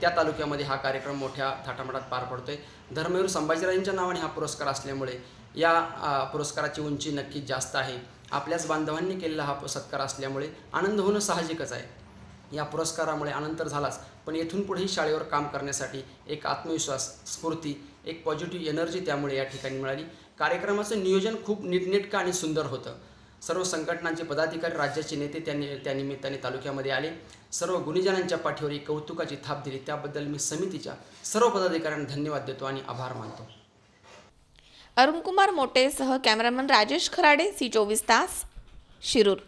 त्या तालुक्यामध्ये हा कार्यक्रम मोठ्या थाटामाटात पार पडतोय. धर्मवीर संभाजीराजेंच्या नावाने हा पुरस्कार असल्यामुळे या पुरस्काराची उंची नक्कीच जास्त आहे. आपल्याच बांधवांनी केलेला हा सत्कार असल्यामुळे आनंद होणं साहजिकच आहे. या पुरस्कारामुळे आनंद तर झालाच, पण येथून पुढेही शाळेवर काम करण्यासाठी एक आत्मविश्वास, स्फूर्ती, एक पॉझिटिव्ह एनर्जी त्यामुळे या ठिकाणी मिळाली. कार्यक्रमाचं नियोजन खूप नीटनेटकं आणि सुंदर होतं. सर्व संघटनांचे पदाधिकारी, राज्याचे नेते त्या निमित्ताने तालुक्यामध्ये आले. सर्व गुणीजनांच्या पाठीवर एक कौतुकाची थाप दिली. त्याबद्दल मी समितीच्या सर्व पदाधिकाऱ्यांना धन्यवाद देतो आणि आभार मानतो. अरुण कुमार मोटे सह कॅमेरामन राजेश खराडे, C24 तास, शिरूर.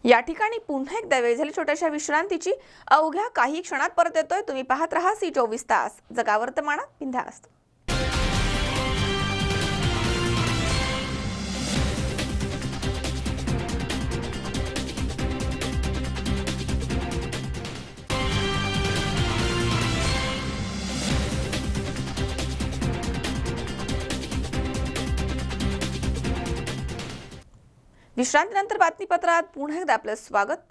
या ठिकाणी पुन्हा एकदा वेळ झाली छोट्याशा विश्रांतीची. अवघ्या काही क्षणात परत येतोय. तुम्ही पाहत राहा C24 तास, जगा वर्तमानात बिनधास्त. विश्रांतीनंतर बातमीपत्रात पुन्हा एकदा आपलं स्वागत.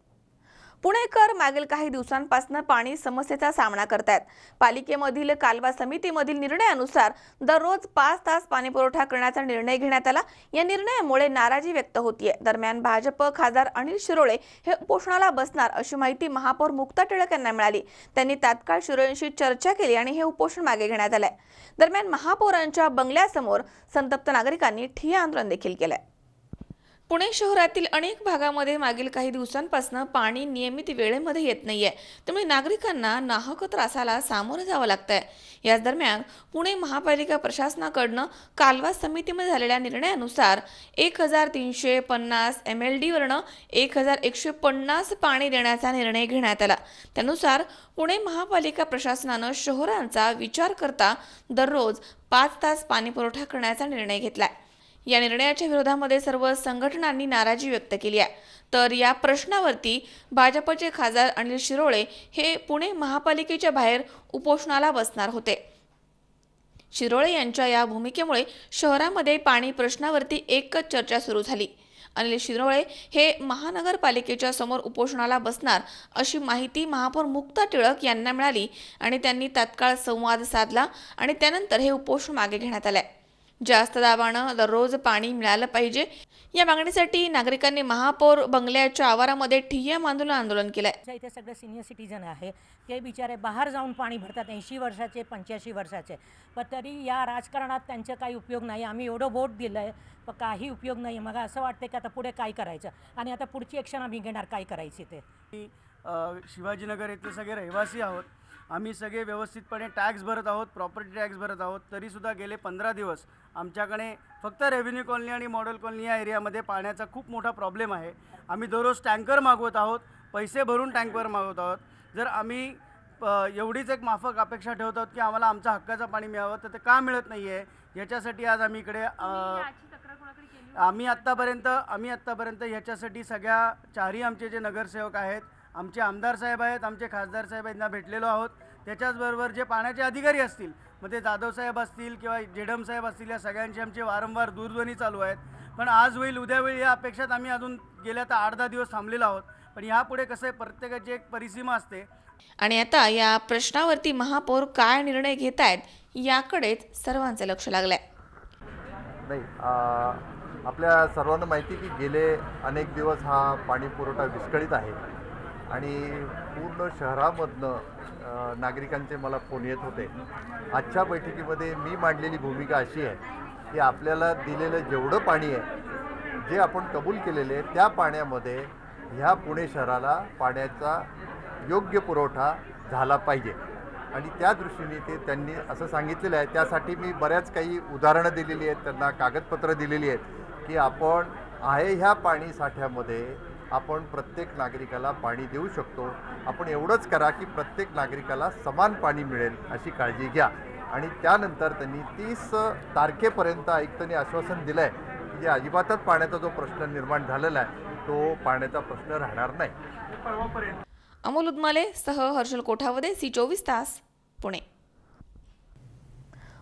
पुणेकर मागील काही दिवसांपासून पाणी समस्येचा सामना करतायत। पालिकेमधील कालवा समितीमधील निर्णयानुसार दररोज 5 तास पाणी पुरवठा करण्याचा निर्णय घेण्यात आला। या निर्णयामुळे नाराजी व्यक्त होतीये। दरम्यान भाजप खासदार अनिल शिरोळे हे उपोषणाला बसणार अशी माहिती महापौर मुक्ता टिळक यांना मिळाली। त्यांनी तात्काळ शिरोळेंशी चर्चा केली आणि हे उपोषण मागे घेण्यात आले। दरम्यान महापौरांच्या बंगल्यासमोर संतप्त नागरिकांनी ठिय्या आंदोलन देखील केले। पुणे शहरातील अनेक भागामध्ये मागील काही दिवसांपासून पाणी नियमित वेळेमध्ये येत नाहीये, त्यामुळे नागरिकांना नाहक त्रासाला सामोरं जावं लागतंय। याच दरम्यान पुणे महापालिका प्रशासनाकडून कालवा समितीमध्ये झालेल्या निर्णयानुसार 1350 MLD वरनं 1150 पाणी देण्याचा निर्णय घेण्यात आला। त्यानुसार पुणे महापालिका प्रशासनानं शहरांचा विचार करता दररोज 5 तास पाणी पुरवठा करण्याचा निर्णय घेतलाय। या निर्णयाच्या विरोधामध्ये सर्व संघटनांनी नाराजी व्यक्त केली आहे। तर या प्रश्नावरती भाजपचे खासदार अनिल शिरोळे हे पुणे महापालिकेच्या बाहेर उपोषणाला बसणार होते। शिरोळे यांच्या या भूमिकेमुळे शहरामध्ये पाणी प्रश्नावरती एकच चर्चा सुरू झाली। अनिल शिरोळे हे महानगरपालिकेच्या समोर उपोषणाला बसणार अशी माहिती महापौर मुक्ता टिळक यांना मिळाली आणि त्यांनी तात्काळ संवाद साधला आणि त्यानंतर हे उपोषण मागे घेण्यात आले। जास्त दाबानं दररोज पाणी मिळालं पाहिजे या मागणीसाठी नागरिकांनी महापौर बंगल्याच्या आवारामध्ये ठिय्या मांडून आंदोलन केलंय। इथे सगळे सिनियर सिटीजन आहे, ते बिचारे बाहेर जाऊन पाणी भरतात, 80 वर्षाचे 85 वर्षाचे, पण तरी या राजकारणात त्यांचा काही उपयोग नाही। आम्ही एवढं वोट दिलंय पण काही उपयोग नाही। मग असं वाटतं की आता पुढे काय करायचं आणि आता पुढची ॲक्शन आम्ही घेणार काय करायची ते। शिवाजीनगर येथे सगळे रहिवासी आहोत, आम्ही सगळे व्यवस्थितपणे टॅक्स भरत आहोत, प्रॉपर्टी टॅक्स भरत आहोत, तरीसुद्धा गेले 15 दिवस आमच्याकडे फक्त रेव्हेन्यू कॉलनी आणि मॉडेल कॉलनी या एरियामध्ये पाण्याचा खूप मोठा प्रॉब्लेम आहे। आम्ही दररोज टँकर मागवत आहोत, पैसे भरून टँकर मागवत आहोत। जर आम्ही एवढीच एक माफक अपेक्षा ठेवत आहोत की आम्हाला आमच्या हक्काचं पाणी मिळावं, तर ते का मिळत नाही आहे याच्यासाठी आज आम्ही इकडे आम्ही आत्तापर्यंत ह्याच्यासाठी सगळ्या चारही आमचे जे नगरसेवक आहेत, आमचे आमदार साहेब आहेत, आमचे खासदार साहेब यांना भेटलेलो आहोत। त्याच्याचबरोबर जे पाण्याचे अधिकारी असतील, मग ते जाधव साहेब असतील किंवा जेडम साहेब असतील, या सगळ्यांची आमचे वारंवार दूरध्वनी चालू आहेत। पण आज होईल उद्या होईल या अपेक्षात आम्ही अजून गेल्या तर 8-10 दिवस थांबलेलो आहोत। पण यापुढे कसं आहे, प्रत्येकाची एक परिसीमा असते आणि आता या प्रश्नावरती महापौर काय निर्णय घेत आहेत याकडेच सर्वांचं लक्ष लागलंय। नाही, आपल्या सर्वांना माहिती की गेले अनेक दिवस हा पाणी पुरवठा विस्कळीत आहे आणि पूर्ण शहरामधनं नागरिकांचे मला फोन येत होते। आजच्या बैठकीमध्ये मी मांडलेली भूमिका अशी आहे की आपल्याला दिलेलं जेवढं पाणी आहे, जे आपण कबूल केलेले आहे, त्या पाण्यामध्ये ह्या पुणे शहराला पाण्याचा योग्य पुरवठा झाला पाहिजे आणि त्या दृष्टीने ते त्यांनी असं सांगितलेलं आहे। त्यासाठी मी बऱ्याच काही उदाहरणं दिलेली आहेत, त्यांना कागदपत्र दिलेली आहेत की आपण आहे ह्या पाणी साठ्यामध्ये आपण प्रत्येक नागरिकाला पाणी देऊ शकतो। आपण एवढंच करा की प्रत्येक नागरिकाला समान पाणी मिळेल अशी काळजी घ्या। आणि त्यानंतर त्यांनी 30 तारखेपर्यंत आयुक्तांनी आश्वासन दिलं आहे की जे अजिबातच पाण्याचा जो प्रश्न निर्माण झालेला आहे तो पाण्याचा प्रश्न राहणार नाही। अमोल उदमाले सह हर्षल कोठावदे, C24 तास, पुणे।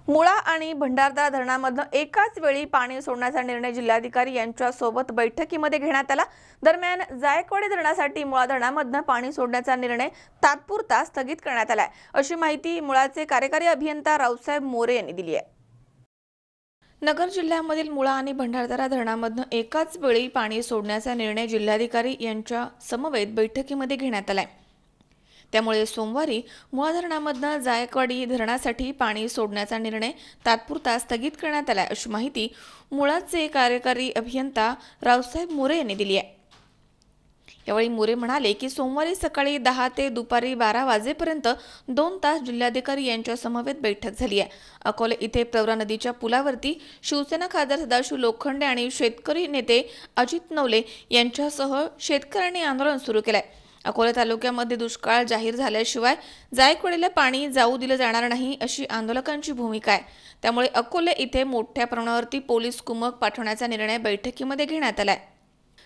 मुळा आणि भंडारदरा धरणामधून एकाच वेळी पाणी सोडण्याचा निर्णय जिल्हाधिकारी यांच्या सोबत बैठकीमध्ये घेण्यात आला। दरम्यान जायकवाडी धरणासाठी मुळा धरणामधून पाणी सोडण्याचा निर्णय तात्पुरता स्थगित करण्यात आलाय अशी माहिती मुळाचे कार्यकारी अभियंता रावसाहेब मोरे यांनी दिली आहे। नगर जिल्ह्यामधील मुळा आणि भंडारदरा धरणामधून एकाच वेळी पाणी सोडण्याचा निर्णय जिल्हाधिकारी यांच्या समवेत बैठकीमध्ये घेण्यात आलाय। त्यामुळे सोमवारी मुळा धरणामधून जायकवाडी धरणासाठी पाणी सोडण्याचा निर्णय तात्पुरता स्थगित करण्यात आला अशी माहिती मुळाचे कार्यकारी अभियंता रावसाहेब मोरे यांनी दिली आहे। यावेळी मोरे म्हणाले की सोमवारी सकाळी 10 ते दुपारी 12 वाजेपर्यंत 2 तास जिल्हाधिकारी यांच्या समवेत बैठक झाली आहे। अकोले इथे प्रवरा नदीच्या पुलावरती शिवसेना खासदार सदाशिव लोखंडे आणि शेतकरी नेते अजित नवले यांच्यासह शेतकऱ्यांनी आंदोलन सुरू केलंय। अकोले तालुक्यामध्ये दुष्काळ जाहीर झाल्याशिवाय जायकवाडीला पाणी जाऊ दिलं जाणार नाही अशी आंदोलकांची भूमिका आहे। त्यामुळे अकोले इथे मोठ्या प्रमाणावरती पोलीस कुमक पाठवण्याचा निर्णय बैठकीमध्ये घेण्यात आलाय।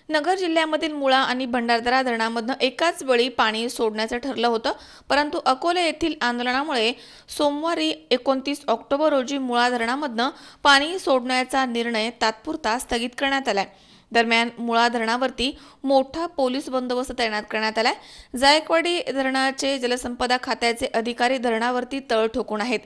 नगर जिल्ह्यामधील मुळा आणि भंडारदरा धरणामधून एकाच वेळी पाणी सोडण्याचं ठरलं होतं, परंतु अकोले येथील आंदोलनामुळे सोमवारी 29 ऑक्टोबर रोजी मुळा धरणामधून पाणी सोडण्याचा निर्णय तात्पुरता स्थगित करण्यात आलाय। दरम्यान मुळा धरणावरती मोठा पोलीस बंदोबस्त तैनात करण्यात आलाय. जायकवाडी धरणाचे जलसंपदा खात्याचे अधिकारी धरणावरती तळ ठोकून आहेत.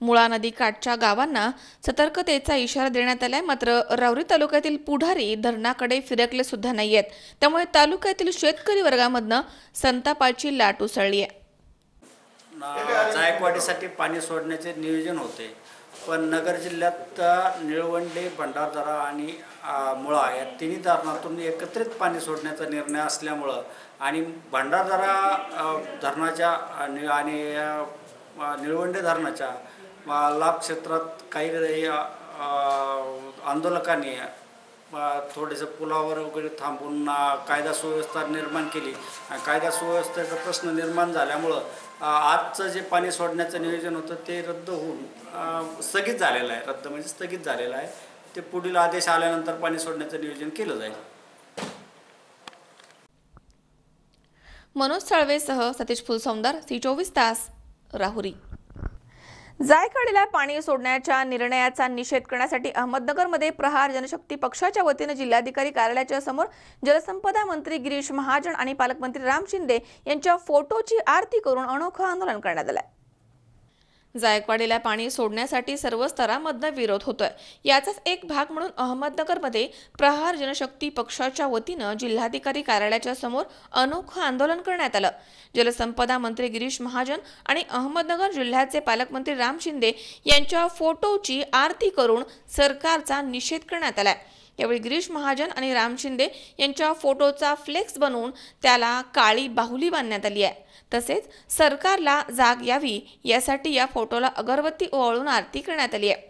मुळा नदी काठच्या गावांना सतर्कतेचा इशारा देण्यात आलाय. मात्र राऊरी तालुक्यातील पुढारी धरणाकडे फिरकले सुद्धा नाहीयेत. त्यामुळे तालुक्यातील शेतकरी वर्गामधनं संतापाची लाट उसळली आहे. जायकवाडीसाठी पाणी सोडण्याचे नियोजन होते, पण नगर जिल्ह्यात निळवंडे, भंडारदरा आणि मुळा या तिन्ही धरणातून एकत्रित पाणी सोडण्याचा निर्णय असल्यामुळं आणि भंडारदरा धरणाच्या आणि निळवंडे धरणाच्या लाभ क्षेत्रात काही आंदोलकांनी थोडेसे पुलावर वगैरे थांबून कायदा सुव्यवस्था निर्माण केली. कायदा सुव्यवस्थेचा प्रश्न निर्माण झाल्यामुळं आजचं जे पाणी सोडण्याचं नियोजन होतं ते रद्द होऊन स्थगित झालेलं आहे. रद्द म्हणजे स्थगित झालेलं आहे. ते पुढील आदेश आल्यानंतर पाणी सोडण्याचं नियोजन केलं जाईल. मनोज साळवेसह सतीश फुलसौंदर, C24 तास, राहुरी. जायकवाडीला पाणी सोडण्याच्या निर्णयाचा निषेध करण्यासाठी अहमदनगरमध्ये प्रहार जनशक्ती पक्षाच्या वतीने जिल्हाधिकारी कार्यालयाच्या समोर जलसंपदा मंत्री गिरीश महाजन आणि पालकमंत्री राम शिंदे यांच्या फोटोची आरती करून अनोखं आंदोलन करण्यात आलं. जायकवाडीला पाणी सोडण्यासाठी सर्व स्तरांमधनं विरोध होतोय. याचाच एक भाग म्हणून अहमदनगरमध्ये प्रहार जनशक्ती पक्षाच्या वतीनं जिल्हाधिकारी कार्यालयाच्या समोर अनोखं आंदोलन करण्यात आलं. जलसंपदा मंत्री गिरीश महाजन आणि अहमदनगर जिल्ह्याचे पालकमंत्री राम शिंदे यांच्या फोटोची आरती करून सरकारचा निषेध करण्यात आलाय. यावेळी गिरीश महाजन आणि राम शिंदे यांच्या फोटोचा फ्लेक्स बनवून त्याला काळी बाहुली बांधण्यात आली आहे. तसेच सरकारला जाग यावी यासाठी या फोटोला अगरबत्ती ओवाळून आरती करण्यात आली आहे.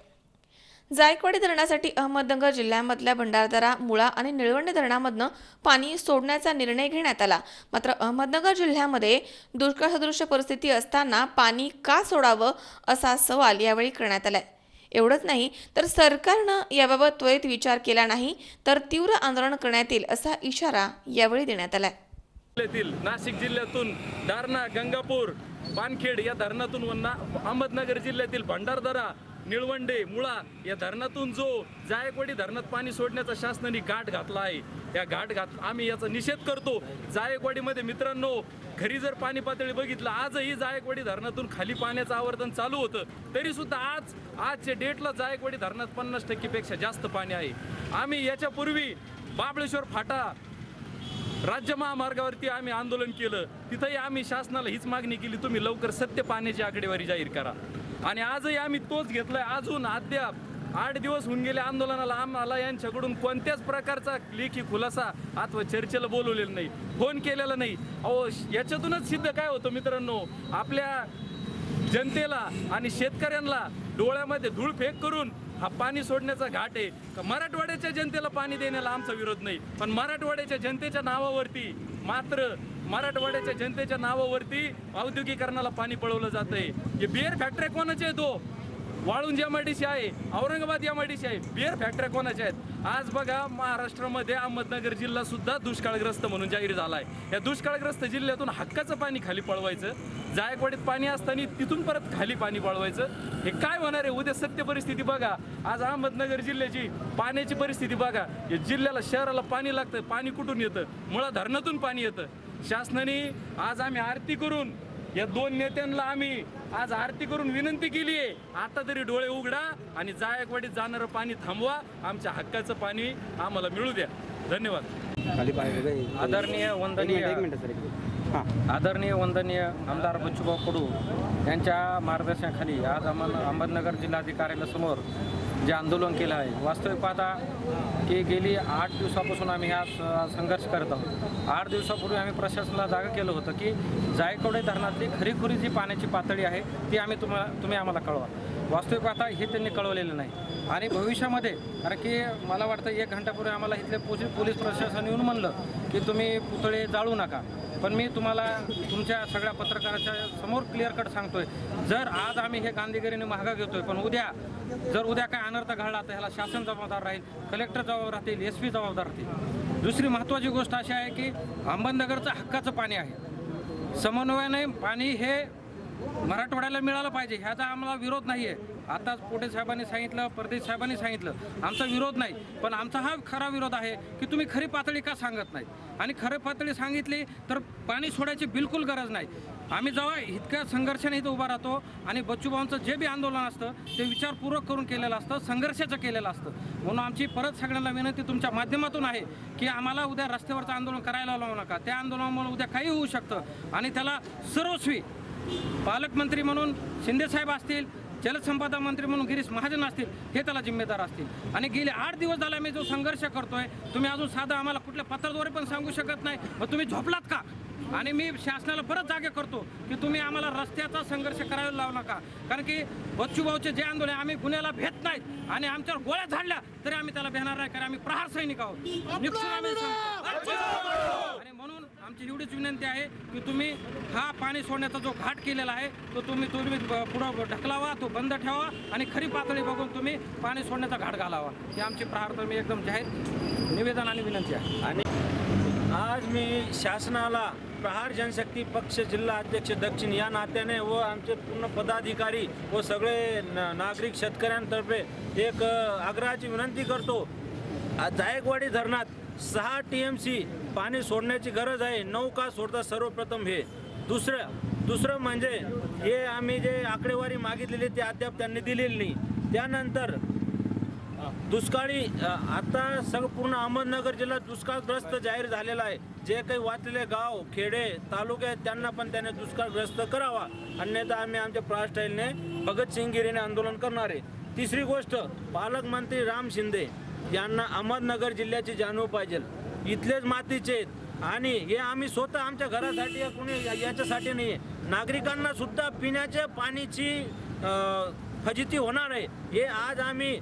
जायकवाडी धरणासाठी अहमदनगर जिल्ह्यामधल्या भंडारदरा, मुळा आणि निळवंडे धरणामधनं पाणी सोडण्याचा निर्णय घेण्यात आला. मात्र अहमदनगर जिल्ह्यामध्ये दुष्काळसदृश परिस्थिती असताना पाणी का सोडावं असा सवाल यावेळी करण्यात आलाय. एवढंच नाही तर सरकारनं याबाबत त्वरित विचार केला नाही तर तीव्र आंदोलन करण्यात येईल असा इशारा यावेळी देण्यात आलाय. नाशिक जिल्ह्यातून दारणा, गंगापूर, पानखेड या धरणातून अहमदनगर जिल्ह्यातील भंडारदरा, निळवंडे, मुळा या धरणातून जो जायकवाडी धरणात पाणी सोडण्याचा शासनाने घाट घातला आहे, या आम्ही याचा निषेध करतो. जायकवाडीमध्ये मित्रांनो, घरी जर पाणी पातळी बघितलं, आजही जायकवाडी धरणातून खाली पाण्याचं आवर्तन चालू होतं, तरी सुद्धा आजच्या डेटला जायकवाडी धरणात 50% पेक्षा जास्त पाणी आहे. आम्ही याच्यापूर्वी बाबळेश्वर फाटा राज्य महामार्गावरती आम्ही आंदोलन केलं. तिथंही आम्ही शासनाला हीच मागणी केली, तुम्ही लवकर सत्य पाण्याची आकडेवारी जाहीर करा. आणि आजही आम्ही तोच घेतलाय. अजून अद्याप 8 दिवस होऊन गेले आंदोलनाला. आम्हाला यांच्याकडून कोणत्याच प्रकारचा लेखी खुलासा अथवा चर्चेला बोलवलेलं नाही, फोन केलेला नाही. याच्यातूनच सिद्ध काय होतं मित्रांनो, आपल्या जनतेला आणि शेतकऱ्यांना डोळ्यामध्ये धूळ फेक करून हा पाणी सोडण्याचा घाट आहे. मराठवाड्याच्या जनतेला पाणी देण्याला आमचा विरोध नाही, पण मराठवाड्याच्या जनतेच्या नावावरती औद्योगिकरणाला पाणी पळवलं जातंय. हे बिअर फॅक्टरी कोणाचे आहेत? वाळूंज MIDC आहे, औरंगाबाद MIDC आहे. बिअर फॅक्टरी कोणाच्या आहेत? आज बघा, महाराष्ट्रामध्ये अहमदनगर जिल्हा सुद्धा दुष्काळग्रस्त म्हणून जाहीर झालाय. या दुष्काळग्रस्त जिल्ह्यातून हक्काचं पाणी खाली पळवायचं, जायकवाडीत पाणी असताना तिथून परत खाली पाणी पळवायचं, हे काय होणार आहे? उद्या सत्य परिस्थिती बघा. आज अहमदनगर जिल्ह्याची पाण्याची परिस्थिती बघा. या जिल्ह्याला, शहराला पाणी लागतं. पाणी कुठून येतं? मुळा धरणातून पाणी येतं. शासनाने आज आम्ही आरती करून या 2 नेत्यांना आम्ही आज आरती करून विनंती केली आहे, आता तरी डोळे उघडा आणि जायकवाडीत जाणारं पाणी थांबवा. आमच्या हक्काचं पाणी आम्हाला मिळू द्या. धन्यवाद. आदरणीय वंदनीय आमदार बच्चूभाऊ कडू यांच्या मार्गदर्शनाखाली आज अहमदनगर जिल्हाधिकाऱ्यासमोर जे आंदोलन केलं आहे, वास्तविक पाहता की गेली 8 दिवसापासून आम्ही हा संघर्ष करत आहोत. 8 दिवसापूर्वी आम्ही प्रशासनाला जागा केलं होतं की जायकवाडी धरणातली खरीखुरी जी पाण्याची पातळी आहे ती तुम्ही आम्हाला कळवा. वास्तविक पाहता हे त्यांनी कळवलेलं नाही. आणि भविष्यामध्ये, कारण की मला वाटतं 1 घंटापूर्वी आम्हाला इथले पोलीस प्रशासन येऊन म्हणलं की तुम्ही पुतळे जाळू नका. पण मी तुम्हाला तुमच्या सगळ्या पत्रकाराच्या समोर क्लिअर कट सांगतोय, जर आज आम्ही हे गांधीगिरीने महागा घेतोय, पण उद्या काय अनर्थ घडला तर ह्याला शासन जबाबदार राहील, कलेक्टर जबाबदार राहतील, SP जबाबदार राहतील. दुसरी महत्त्वाची गोष्ट अशी आहे की अहमदनगरचं हक्काचं पाणी आहे. समन्वयाने पाणी हे मराठवाड्याला मिळालं पाहिजे ह्याचा आम्हाला विरोध नाही आहे. आताच पोटे साहेबांनी सांगितलं, परदेश साहेबांनी सांगितलं, आमचा विरोध नाही. पण आमचा हा खरा विरोध आहे की तुम्ही खरी पातळी का सांगत नाही. आणि खरी पातळी सांगितली तर पाणी सोडायची बिलकुल गरज नाही. आम्ही जेव्हा इतक्या संघर्षाने इथं उभा राहतो आणि बच्चूभाऊंचं जे बी आंदोलन असतं ते विचारपूर्वक करून केलेलं असतं, संघर्षाचं केलेलं असतं. म्हणून आमची परत सगळ्यांना विनंती तुमच्या माध्यमातून आहे की आम्हाला उद्या रस्त्यावरचं आंदोलन करायला लावू नका. त्या आंदोलनामुळे उद्या काही होऊ शकतं आणि त्याला सर्वस्वी पालकमंत्री म्हणून शिंदेसाहेब असतील, जलसंपदा मंत्री म्हणून गिरीश महाजन असतील, हे त्याला जिम्मेदार असतील. आणि गेले 8 दिवस झाले मी जो संघर्ष करतोय, तुम्ही अजून साधं आम्हाला कुठल्या पत्राद्वारे पण सांगू शकत नाही. मग तुम्ही झोपलात का? आणि मी शासनाला परत जागे करतो की तुम्ही आम्हाला रस्त्याचा संघर्ष करायला लावू नका. कारण की बच्चूभाऊचे जे आंदोलन आम्ही गुन्ह्याला भेट नाहीत आणि आमच्यावर गोळ्या झाडल्या तरी आम्ही त्याला भेटणार नाही. कारण आम्ही प्रहार सैनिक आहोत. आणि म्हणून आमची एवढीच विनंती आहे की तुम्ही हा पाणी सोडण्याचा जो घाट केलेला आहे तो तुम्ही पुढं ढकलावा, तो बंद ठेवा आणि खरी पातळी बघून तुम्ही पाणी सोडण्याचा घाट घालावा. ही आमची प्रहार मी एकदम जाहीर निवेदन आणि विनंती आहे. आणि आज मी शासनाला प्रहार जनशक्ती पक्ष जिल्हा अध्यक्ष दक्षिण या नात्याने व आमचे पूर्ण पदाधिकारी व सगळे नागरिक शेतकऱ्यांतर्फे एक आग्रहाची विनंती करतो. जायकवाडी धरणात 6 TMC पाणी सोडण्याची गरज आहे. 9 का सोडतात सर्वप्रथम हे. दुसरं म्हणजे हे आम्ही जे आकडेवारी मागितलेली ते अद्याप त्यांनी दिलेली नाही. त्यानंतर दुष्काळी आता सगळं पूर्ण अहमदनगर जिल्हा दुष्काळग्रस्त जाहीर झालेला आहे. जे काही वाचलेले गाव, खेडे, तालुके आहेत त्यांना पण त्याने दुष्काळग्रस्त करावा. अन्यथा आम्ही आमच्या प्रहार स्टाईलने भगतसिंग गिरीने आंदोलन करणार आहे. तिसरी गोष्ट, पालकमंत्री राम शिंदे यांना अहमदनगर जिल्ह्याची जाणीव पाहिजे. इथलेच मातीचे आहेत आणि हे आम्ही स्वतः आमच्या घरासाठी कोणी याच्यासाठी नाही आहे. नागरिकांना सुद्धा पिण्याच्या पाण्याची फजिती होणार आहे. हे आज आम्ही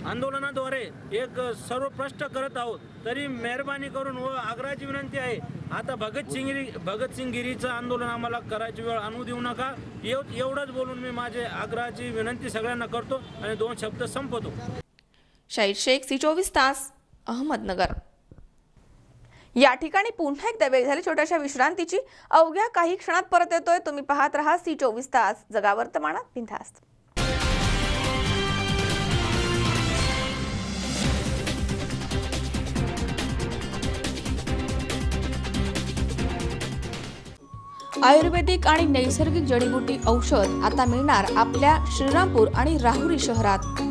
आंदोलनाद्वारे एक सर्व प्रश्न करत आहोत. तरी मेहरबानी करून व आग्रहाची विनंती आहे, आता भगतसिंग गिरीचं आंदोलन आम्हाला करायची वेळ आणू देऊ नका. एवढंच बोलून मी माझे आग्रहाची विनंती सगळ्यांना करतो आणि 2 शब्द संपवतो. शाहीर शेख, C24 तास, अहमदनगर. या ठिकाणी पुन्हा एकदा वेळ झाली छोट्याशा विश्रांतीची. अवघ्या काही क्षणात परत येतोय. तुम्ही पाहत रहा C24 तास, जगा वर्तमानात बिनधास्त. आयुर्वेदिक आणि नैसर्गिक जडीबुटी औषध आता मिळणार आपल्या श्रीरामपूर आणि राहुरी शहरात.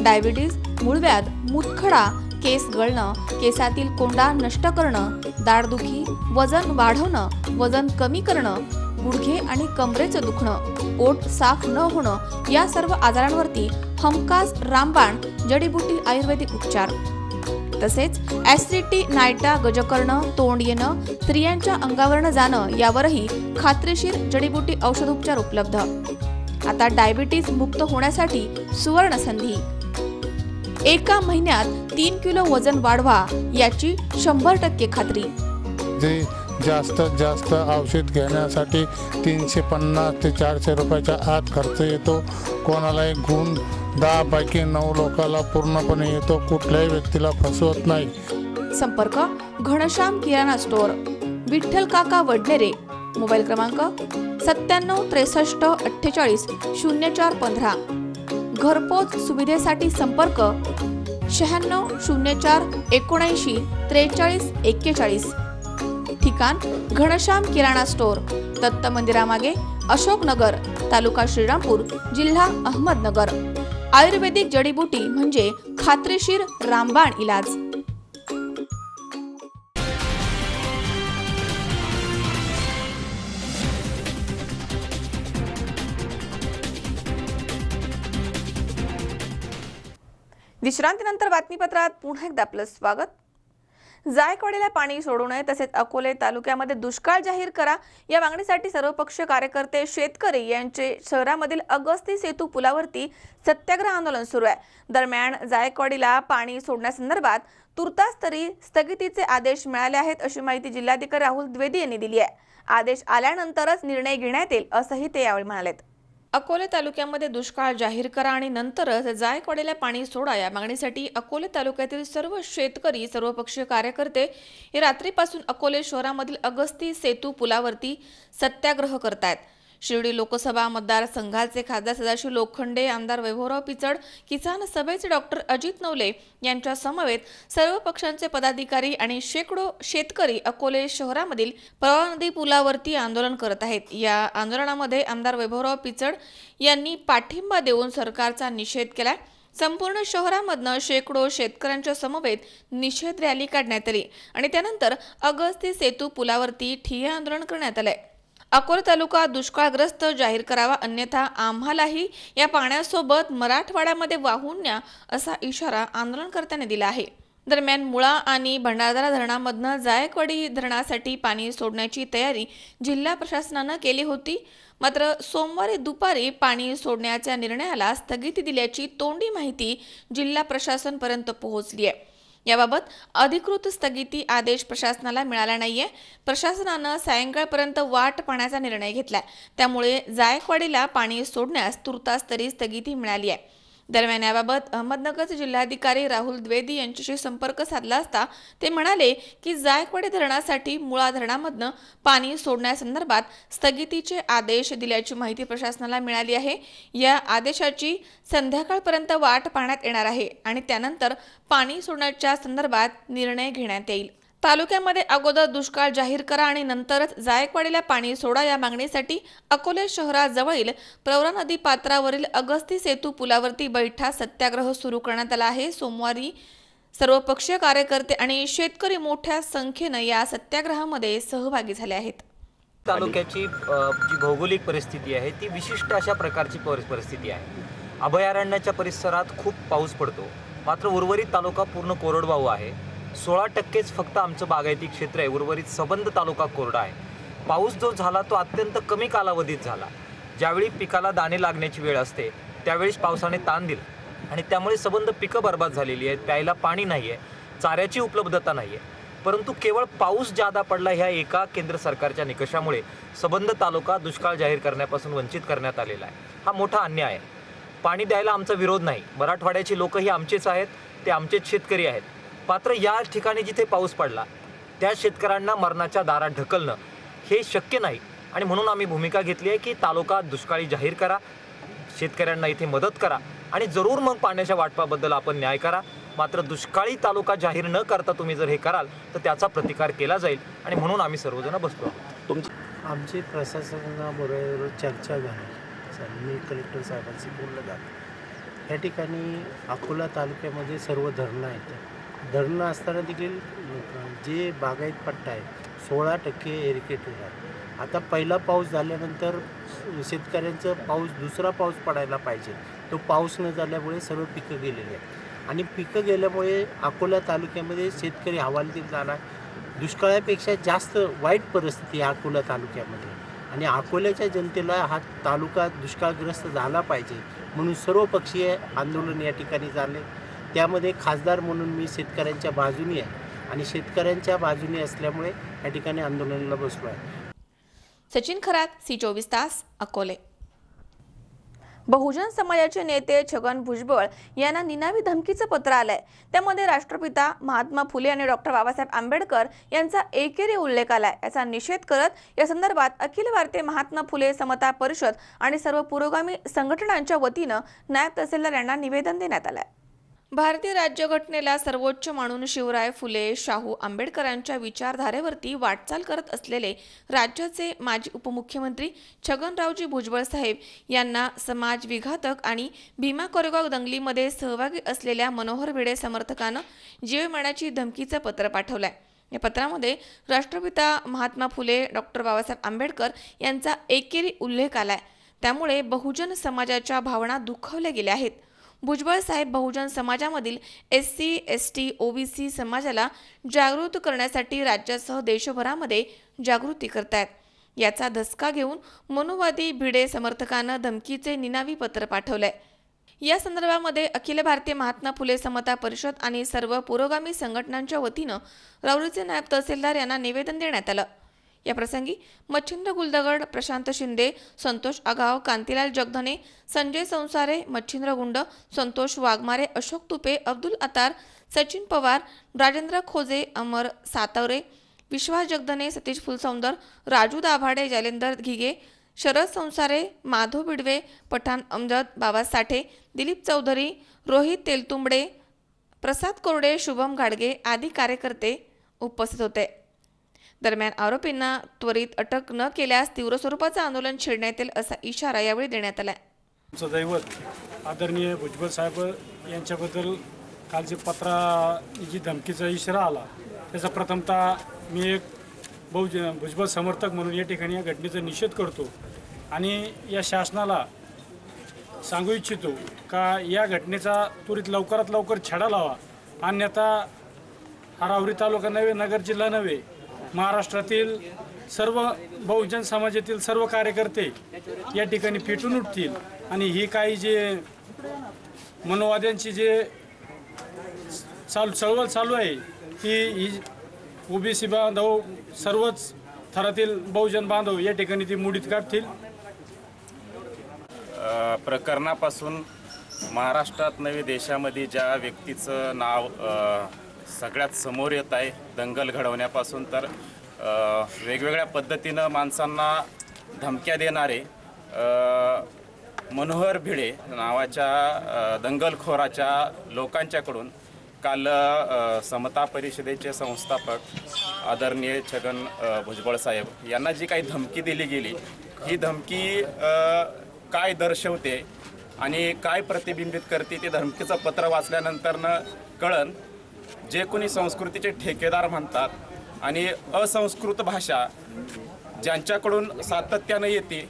डायबिटीज, मूळव्याध, मूतखडा, केस गळणं, केसातील कोंडा नष्ट करणं, दाढदुखी, वजन वाढवणं, वजन कमी करणं, गुडघे आणि कमरेचं दुखणं, पोट साफ न होणं या सर्व आजारांवरती हमखास रामबाण जडीबुटी आयुर्वेदिक उपचार. तसेच ऍसिडिटी, नायटा, गजकर्ण, तोंड येणं, स्त्रियांच्या अंगावरनं जाणं यावरही खात्रीशीर जडीबुटी औषधोपचार उपलब्ध. आता डायबिटीज मुक्त होण्यासाठी सुवर्ण संधी. एका महिन्यात 3 किलो वजन वाढवा याची 100% खात्री. जे जास्तीत जास्त औषध घेण्यासाठी 350 ते 400 रुपयाच्या आत खर्च येतो. कोणालाही गुण 10 पैकी 9 लोकांना पूर्णपणे येतो. कुठल्याही व्यक्तीला फसवत नाही. संपर्क घनश्याम किराणा स्टोअर, विठ्ठल काका वडनेरे. मोबाईल क्रमांक 97 63 48 0415. घरपोच सुविधेसाठी संपर्क 96 04 79 43 41. ठिकाण घनश्याम किराणा स्टोअर, दत्त मंदिरामागे, अशोकनगर, तालुका श्रीरामपूर, जिल्हा अहमदनगर. आयुर्वेदिक जडीबुटी म्हणजे खात्रीशीर रामबाण इलाज. विश्रांतीनंतर बातमीपत्रात पुन्हा एकदा आपलं स्वागत. जायकवाडीला पाणी सोडू नये तसेच अकोले तालुक्यामध्ये दुष्काळ जाहीर करा या मागणीसाठी सर्वपक्षीय कार्यकर्ते, शेतकरी यांचे शहरामधील अगस्ती सेतू पुलावरती सत्याग्रह आंदोलन सुरू आहे. दरम्यान जायकवाडीला पाणी सोडण्यासंदर्भात तुर्तास तरी स्थगितीचे आदेश मिळाले आहेत अशी माहिती जिल्हाधिकारी राहुल द्विवेदी यांनी दिली आहे. आदेश आल्यानंतरच निर्णय घेण्यात येईल असंही ते यावेळी म्हणालेत. अकोले तालुक्यामध्ये दुष्काळ जाहीर करा आणि नंतरच जायकवाडीला पाणी सोडा या मागणीसाठी अकोले तालुक्यातील सर्व शेतकरी, सर्वपक्षीय कार्यकर्ते हे रात्रीपासून अकोले शहरामधील अगस्ती सेतू पुलावरती सत्याग्रह करतायत. शिर्डी लोकसभा मतदारसंघाचे खासदार सदाशिव लोखंडे, आमदार वैभवराव पिचड, किसान सभेचे डॉक्टर अजित नवले यांच्या समवेत सर्व पक्षांचे पदाधिकारी आणि शेकडो शेतकरी अकोले शहरामधील प्रवरा नदी पुलावरती आंदोलन करत आहेत। या आंदोलनामध्ये आमदार वैभवराव पिचड यांनी पाठिंबा देऊन सरकारचा निषेध केलाय। संपूर्ण शहरामधनं शेकडो शेतकऱ्यांच्या समवेत निषेध रॅली काढण्यात आली आणि त्यानंतर अगस्ती सेतू पुलावरती ठिय्या आंदोलन करण्यात आले। अकोला तालुका दुष्काळग्रस्त जाहीर करावा, अन्यथा आम्हालाही या पाण्यासोबत मराठवाड्यामध्ये वाहून न्या असा इशारा आंदोलनकर्त्यांनी दिला आहे। दरम्यान मुळा आणि भंडारदरा धरणामधनं जायकवाडी धरणासाठी पाणी सोडण्याची तयारी जिल्हा प्रशासनानं केली होती, मात्र सोमवारी दुपारी पाणी सोडण्याच्या निर्णयाला स्थगिती दिल्याची तोंडी माहिती जिल्हा प्रशासनपर्यंत पोहोचली आहे। याबाबत अधिकृत स्थगिती आदेश प्रशासनाला मिळाला नाहीये। प्रशासनानं सायंकाळपर्यंत वाट पाहण्याचा निर्णय घेतलाय, त्यामुळे जायकवाडीला पाणी सोडण्यास तुर्तास तरी स्थगिती मिळाली आहे। दरम्यान याबाबत अहमदनगरचे जिल्हाधिकारी राहुल द्विवेदी यांच्याशी संपर्क साधला असता ते म्हणाले की जायकवाडी धरणासाठी मुळा धरणामधनं पाणी सोडण्यासंदर्भात स्थगितीचे आदेश दिल्याची माहिती प्रशासनाला मिळाली आहे। या आदेशाची संध्याकाळपर्यंत वाट पाहण्यात येणार आहे आणि त्यानंतर पाणी सोडण्याच्या संदर्भात निर्णय घेण्यात येईल। तालुक्यामध्ये अगोदर दुष्काळ जाहीर करा आणि नंतरच जायकवाडीला पाणी सोडा या मागणीसाठी अकोले शहराजवळील प्रवरा नदी पात्रावरील अगस्ती सेतू पुलावरती बैठा सत्याग्रह सुरू करण्यात आला आहे। सोमवारी सर्वपक्षीय कार्यकर्ते आणि शेतकरी मोठ्या संख्येने या सत्याग्रहामध्ये सहभागी झाले आहेत। तालुक्याची जी भौगोलिक परिस्थिती आहे ती विशिष्ट अशा प्रकारची परिस्थिती आहे। अभयारण्याच्या परिसरात खूप पाऊस पडतो, मात्र उर्वरित तालुका पूर्ण कोरडवाहू आहे। 16%च फक्त आमचं बागायती क्षेत्र आहे, उर्वरित सबंध तालुका कोरडा आहे। पाऊस जो झाला तो अत्यंत कमी कालावधीत झाला। ज्यावेळी पिकाला दाणे लागण्याची वेळ असते त्यावेळेस पावसाने ताण दिला आणि त्यामुळे सबंध पिकं बर्बाद झालेली आहेत। प्यायला पाणी नाही आहे, चाऱ्याची उपलब्धता नाही आहे, परंतु केवळ पाऊस जादा पडला ह्या एका केंद्र सरकारच्या निकषामुळे सबंध तालुका दुष्काळ जाहीर करण्यापासून वंचित करण्यात आलेला आहे। हा मोठा अन्याय आहे। पाणी द्यायला आमचा विरोध नाही, मराठवाड्याची लोक ही आमचेच आहेत, ते आमचेच शेतकरी आहेत, मात्र या ठिकाणी जिथे पाऊस पडला त्या शेतकऱ्यांना मरणाच्या दारात ढकलणं हे शक्य नाही आणि म्हणून आम्ही भूमिका घेतली आहे की तालुका दुष्काळी जाहीर करा, शेतकऱ्यांना इथे मदत करा आणि जरूर मग पाण्याच्या वाटपाबद्दल आपण न्याय करा। मात्र दुष्काळी तालुका जाहीर न करता तुम्ही जर हे कराल तर त्याचा प्रतिकार केला जाईल आणि म्हणून आम्ही सर्वजण बसलो आहोत। आमची प्रशासनाबरोबर चर्चा झाली, मी कलेक्टर साहेबांशी बोललं जातं। या ठिकाणी अकोला तालुक्यामध्ये सर्व धरणं आहेत। धरणं असताना देखील जे बागायत पट्टा आहे 16% इरिगेटेड आहे। आता पहिला पाऊस झाल्यानंतर शेतकऱ्यांचं दुसरा पाऊस पडायला पाहिजे, तो पाऊस न झाल्यामुळे सर्व पिकं गेलेली आहेत आणि पिकं गेल्यामुळे अकोला तालुक्यामध्ये शेतकरी हवालदिल झाला। दुष्काळापेक्षा जास्त वाईट परिस्थिती आहे अकोला तालुक्यामध्ये आणि अकोल्याच्या जनतेला हा तालुका दुष्काळग्रस्त झाला पाहिजे म्हणून सर्वपक्षीय आंदोलन या ठिकाणी झाले। त्यामध्ये खासदार म्हणून मी शेतकऱ्यांच्या बाजूने आहे आणि शेतकऱ्यांच्या बाजूने असल्यामुळे या ठिकाणी आंदोलनाला बसलो आहे। सचिन खरात, C24 तास, अकोले। बहुजन समाजाचे नेते छगन भुजबळ यांना निनावी धमकीचं पत्र आलंय। त्यामध्ये राष्ट्रपिता महात्मा फुले आणि डॉक्टर बाबासाहेब आंबेडकर यांचा एकेरी उल्लेख आलाय। याचा निषेध करत या संदर्भात अखिल भारतीय महात्मा फुले समता परिषद आणि सर्व पुरोगामी संघटनांच्या वतीनं नायब तहसीलदार यांना निवेदन देण्यात आलंय। भारतीय राज्यघटनेला सर्वोच्च मानून शिवराय फुले, शाहू आंबेडकरांच्या विचारधारेवरती वाटचाल करत असलेले राज्याचे माजी उपमुख्यमंत्री छगनरावजी भुजबळ साहेब यांना समाज विघातक आणि भीमा कोरेगाव दंगलीमध्ये सहभागी असलेल्या मनोहर भिडे समर्थकानं जीव मारण्याची धमकीचं पत्र पाठवलंय। या पत्रामध्ये राष्ट्रपिता महात्मा फुले, डॉक्टर बाबासाहेब आंबेडकर यांचा एकेरी उल्लेख आलाय। त्यामुळे बहुजन समाजाच्या भावना दुखावल्या गेल्या आहेत। भुजबळ साहेब बहुजन समाजामधील SC, ST, OBC समाजाला जागृत करण्यासाठी राज्यासह देशभरामध्ये जागृती करतायत। याचा धसका घेऊन मनुवादी भिडे समर्थकांना धमकीचे निनावी पत्र पाठवलंय। या संदर्भामध्ये अखिल भारतीय महात्मा फुले समता परिषद आणि सर्व पुरोगामी संघटनांच्या वतीनं राऊरीचे नायब तहसीलदार यांना निवेदन देण्यात आलं। या प्रसंगी मच्छिंद्र गुलदगड, प्रशांत शिंदे, संतोष आगाव, कांतीलाल जगधने, संजय संसारे, मच्छिंद्र गुंड, संतोष वाघमारे, अशोक तुपे, अब्दुल अतार, सचिन पवार, राजेंद्र खोजे, अमर सातवरे, विश्वास जगधने, सतीश फुलसौंदर, राजू दाभाडे, जैलेंदर घिगे, शरद संसारे, माधव बिडवे, पठाण अमजद, बाबा साठे, दिलीप चौधरी, रोहित तेलतुंबडे, प्रसाद कोरडे, शुभम गाडगे आदी कार्यकर्ते उपस्थित होते. दरम्यान आरोपींना त्वरित अटक न केल्यास तीव्र स्वरूपाचं आंदोलन छेडण्यात येईल असा इशारा यावेळी देण्यात आला. आमचं दैवत आदरणीय भुजबळ साहेब यांच्याबद्दल काल जे जी धमकीचा इशारा आला त्याचा प्रथमतः मी एक भुजबळ समर्थक म्हणून या ठिकाणी या घटनेचा निषेध करतो आणि या शासनाला सांगू इच्छितो का या घटनेचा त्वरित लवकरात लवकर छडा लावा. अन्यथा हा राहुरी तालुका नव्हे, नगर जिल्हा नव्हे, महाराष्ट्रातील सर्व बहुजन समाजातील सर्व कार्यकर्ते या ठिकाणी पेटून उठतील आणि ही काही जे मनोवाद्यांची जे चळवळ चालू आहे ही ओबीसी बांधव सर्वच थरातील बहुजन बांधव या ठिकाणी ती मुडीत काढतील. प्रकरणापासून महाराष्ट्रात नव्हे देशामध्ये ज्या व्यक्तीचं नाव सगळ्यात समोर येत आहे दंगल घडवण्यापासून तर वेगवेगळ्या पद्धतीनं माणसांना धमक्या देणारे मनोहर भिडे नावाच्या दंगलखोराच्या लोकांच्याकडून काल समता परिषदेचे संस्थापक आदरणीय छगन भुजबळ साहेब यांना जी काही धमकी दिली गेली ही धमकी काय दर्शवते आणि काय प्रतिबिंबित करते ते धमकीचं पत्र वाचल्यानंतरनं कळन. जे कोणी संस्कृतीचे ठेकेदार म्हणतात आणि असंस्कृत भाषा ज्यांच्याकडून सातत्यानं येते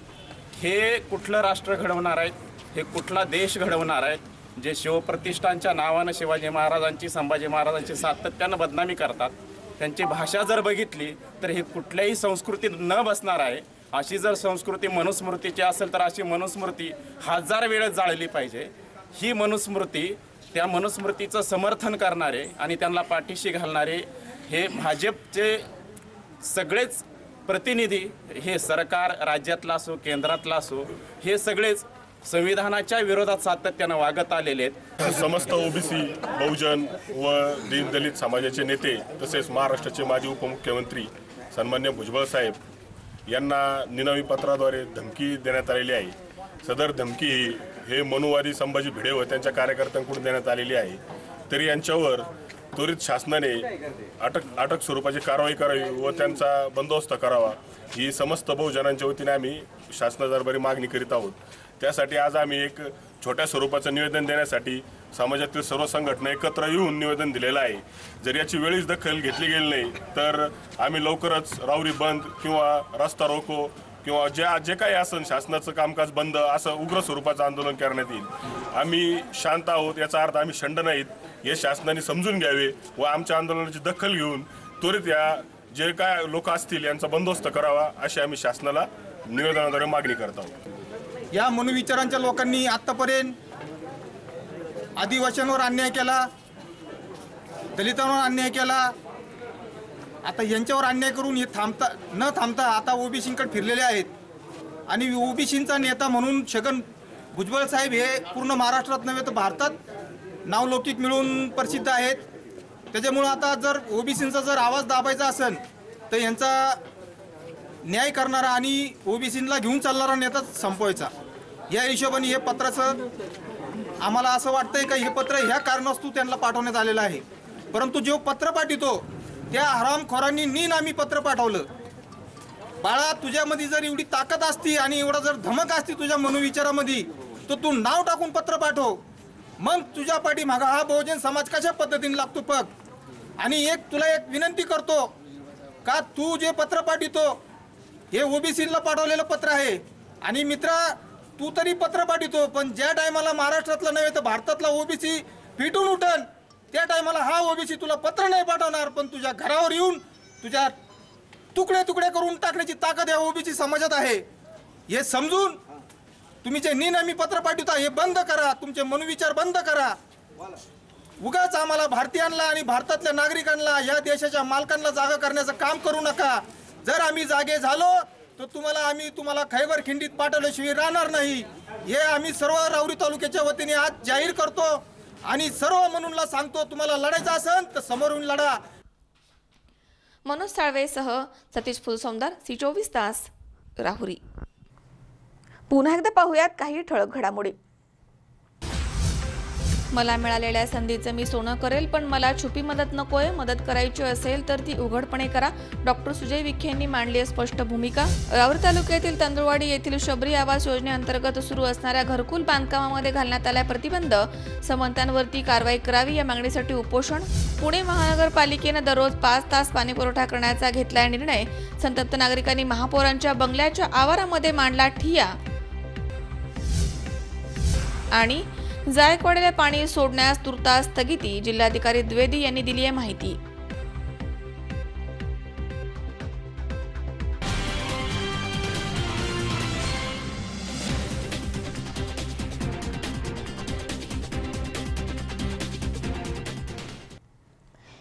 हे कुठलं राष्ट्र घडवणार आहेत, हे कुठला देश घडवणार आहेत, जे शिवप्रतिष्ठानच्या नावानं शिवाजी महाराजांची संभाजी महाराजांची सातत्यानं बदनामी करतात. त्यांची भाषा जर बघितली तर हे कुठल्याही संस्कृतीत न बसणार आहे. अशी जर संस्कृती मनुस्मृतीची असेल तर अशी मनुस्मृती 1000 वेळा जाळली पाहिजे. ही मनुस्मृती त्या मनुस्मृतीचं समर्थन करणारे आणि त्यांना पाठीशी घालणारे हे भाजपचे सगळेच प्रतिनिधी, हे सरकार राज्यातला असो केंद्रातला असो, हे सगळेच संविधानाच्या विरोधात सातत्यानं वागत आलेले आहेत. समस्त ओबीसी बहुजन व दलित समाजाचे नेते तसेच महाराष्ट्राचे माजी उपमुख्यमंत्री सन्मान्य भुजबळ साहेब यांना निनावी पत्राद्वारे धमकी देण्यात आलेली आहे. सदर धमकी हे मनुवादी संभाजी भिडे व त्यांच्या कार्यकर्त्यांकडून देण्यात आलेली आहे. तरी यांच्यावर त्वरित शासनाने अटक स्वरूपाची कारवाई करावी व त्यांचा बंदोबस्त करावा ही समस्त बहुजनांच्या वतीने आम्ही शासनादरबारी मागणी करीत आहोत. त्यासाठी आज आम्ही एक छोट्या स्वरूपाचं निवेदन देण्यासाठी समाजातील सर्व संघटना एकत्र येऊन निवेदन दिलेलं आहे. जर याची वेळीच दखल घेतली गेली नाही तर आम्ही लवकरच राहुरी बंद किंवा रस्ता रोको किंवा जे काही असेल शासनाचं कामकाज बंद असं उग्र स्वरूपाचं आंदोलन करण्यात येईल. आम्ही शांत आहोत याचा अर्थ आम्ही शंड नाहीत हे शासनाने समजून घ्यावे व आमच्या आंदोलनाची दखल घेऊन त्वरित या जे काय लोक असतील यांचा बंदोबस्त करावा अशी आम्ही शासनाला निवेदनाद्वारे मागणी करत आहोत. या मनोविचारांच्या लोकांनी आत्तापर्यंत आदिवासींवर अन्याय केला, दलितांवर अन्याय केला. आता यांच्यावर अन्याय करून हे न थांबता आता ओबीसींकडे फिरलेले आहेत आणि ओबीसींचा नेता म्हणून छगन भुजबळ साहेब हे पूर्ण महाराष्ट्रात नव्हे तर भारतात नावलौकिक मिळून प्रसिद्ध आहेत. त्याच्यामुळं आता जर ओबीसींचा जर आवाज दाबायचा असेल तर यांचा न्याय करणारा आणि ओबीसींना घेऊन चालणारा नेता संपवायचा. या हिशोबाने हे पत्राचं आम्हाला असं वाटतंय का हे पत्र ह्या कारणास्तव त्यांना पाठवण्यात आलेलं आहे. परंतु जो पत्र पाठवतो त्या हरामखोरांनी निनामी पत्र पाठवलं. बाळा, तुझ्यामध्ये जर एवढी ताकद असती आणि एवढा जर धमक असती तुझ्या मनोविचारामध्ये तर तू नाव टाकून पत्र पाठव. मग तुझ्या पाठीमागा हा बहुजन समाज कशा पद्धतीने लागतो बघ. आणि तुला एक विनंती करतो का तू जे पत्र पाठवतो हे ओबीसीला पाठवलेलं पत्र आहे. आणि मित्रा, तू तरी पत्र पाठवतो पण ज्या टायमाला महाराष्ट्रातला नव्हे तर भारतातला ओबीसी फिटून उठन त्या टायमाला हा ओबीसी तुला पत्र नाही पाठवणार, पण तुझ्या घरावर येऊन तुझ्या तुकडे तुकडे करून टाकण्याची ताकद या ओबीसी समाजात आहे. हे समजून तुम्ही जे निनामी पत्र पाठवता हे बंद करा. तुमचे मनोविचार बंद करा. उगाच आम्हाला भारतीयांना आणि भारतातल्या नागरिकांना या देशाच्या मालकांना जागा करण्याचं काम करू नका. जर आम्ही जागे झालो तर तुम्हाला खैबर खिंडीत पाठवल्याशिवाय राहणार नाही. हे आम्ही सर्व राहुरी तालुक्याच्या वतीने आज जाहीर करतो आणि सर्व म्हणूनला सांगतो, तुम्हाला लढायचं असेल तर समोरून लढा. मनोज साळवेसह सतीश फुलसौंदर, C24 तास, राहुरी. पुन्हा एकदा पाहूयात काही ठळक घडामोडी. मला मिळालेल्या संधीचं मी सोनं करेल, पण मला छुपी मदत नकोय. मदत करायची असेल तर ती उघडपणे करा. डॉक्टर सुजय विखे यांनी मांडली स्पष्ट भूमिका. राऊर तालुक्यातील तांदुळवाडी येथील शबरी आवास योजनेअंतर्गत सुरू असणाऱ्या घरकुल बांधकामामध्ये घालण्यात आला प्रतिबंध. समंतांवरती कारवाई करावी या मागणीसाठी उपोषण. पुणे महानगरपालिकेनं दररोज 5 तास पाणी पुरवठा करण्याचा घेतलाय निर्णय. संतप्त नागरिकांनी महापौरांच्या बंगल्याच्या आवारामध्ये मांडला ठिय्या. आणि जायकवाडीला पाणी सोडण्यास तुर्तास स्थगिती. जिल्हाधिकारी द्विवेदी यांनी दिली आहे माहिती.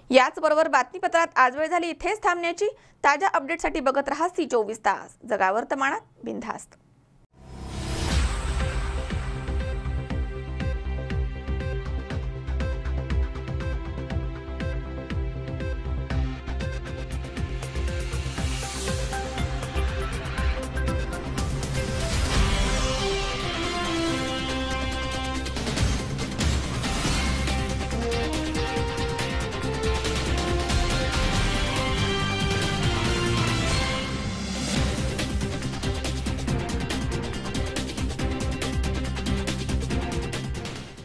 याचबरोबर बातमीपत्रात आज वेळ झाली इथेच थांबण्याची. ताज्या अपडेटसाठी बघत रहा C24 तास. जगा वर्तमानात बिनधास्त.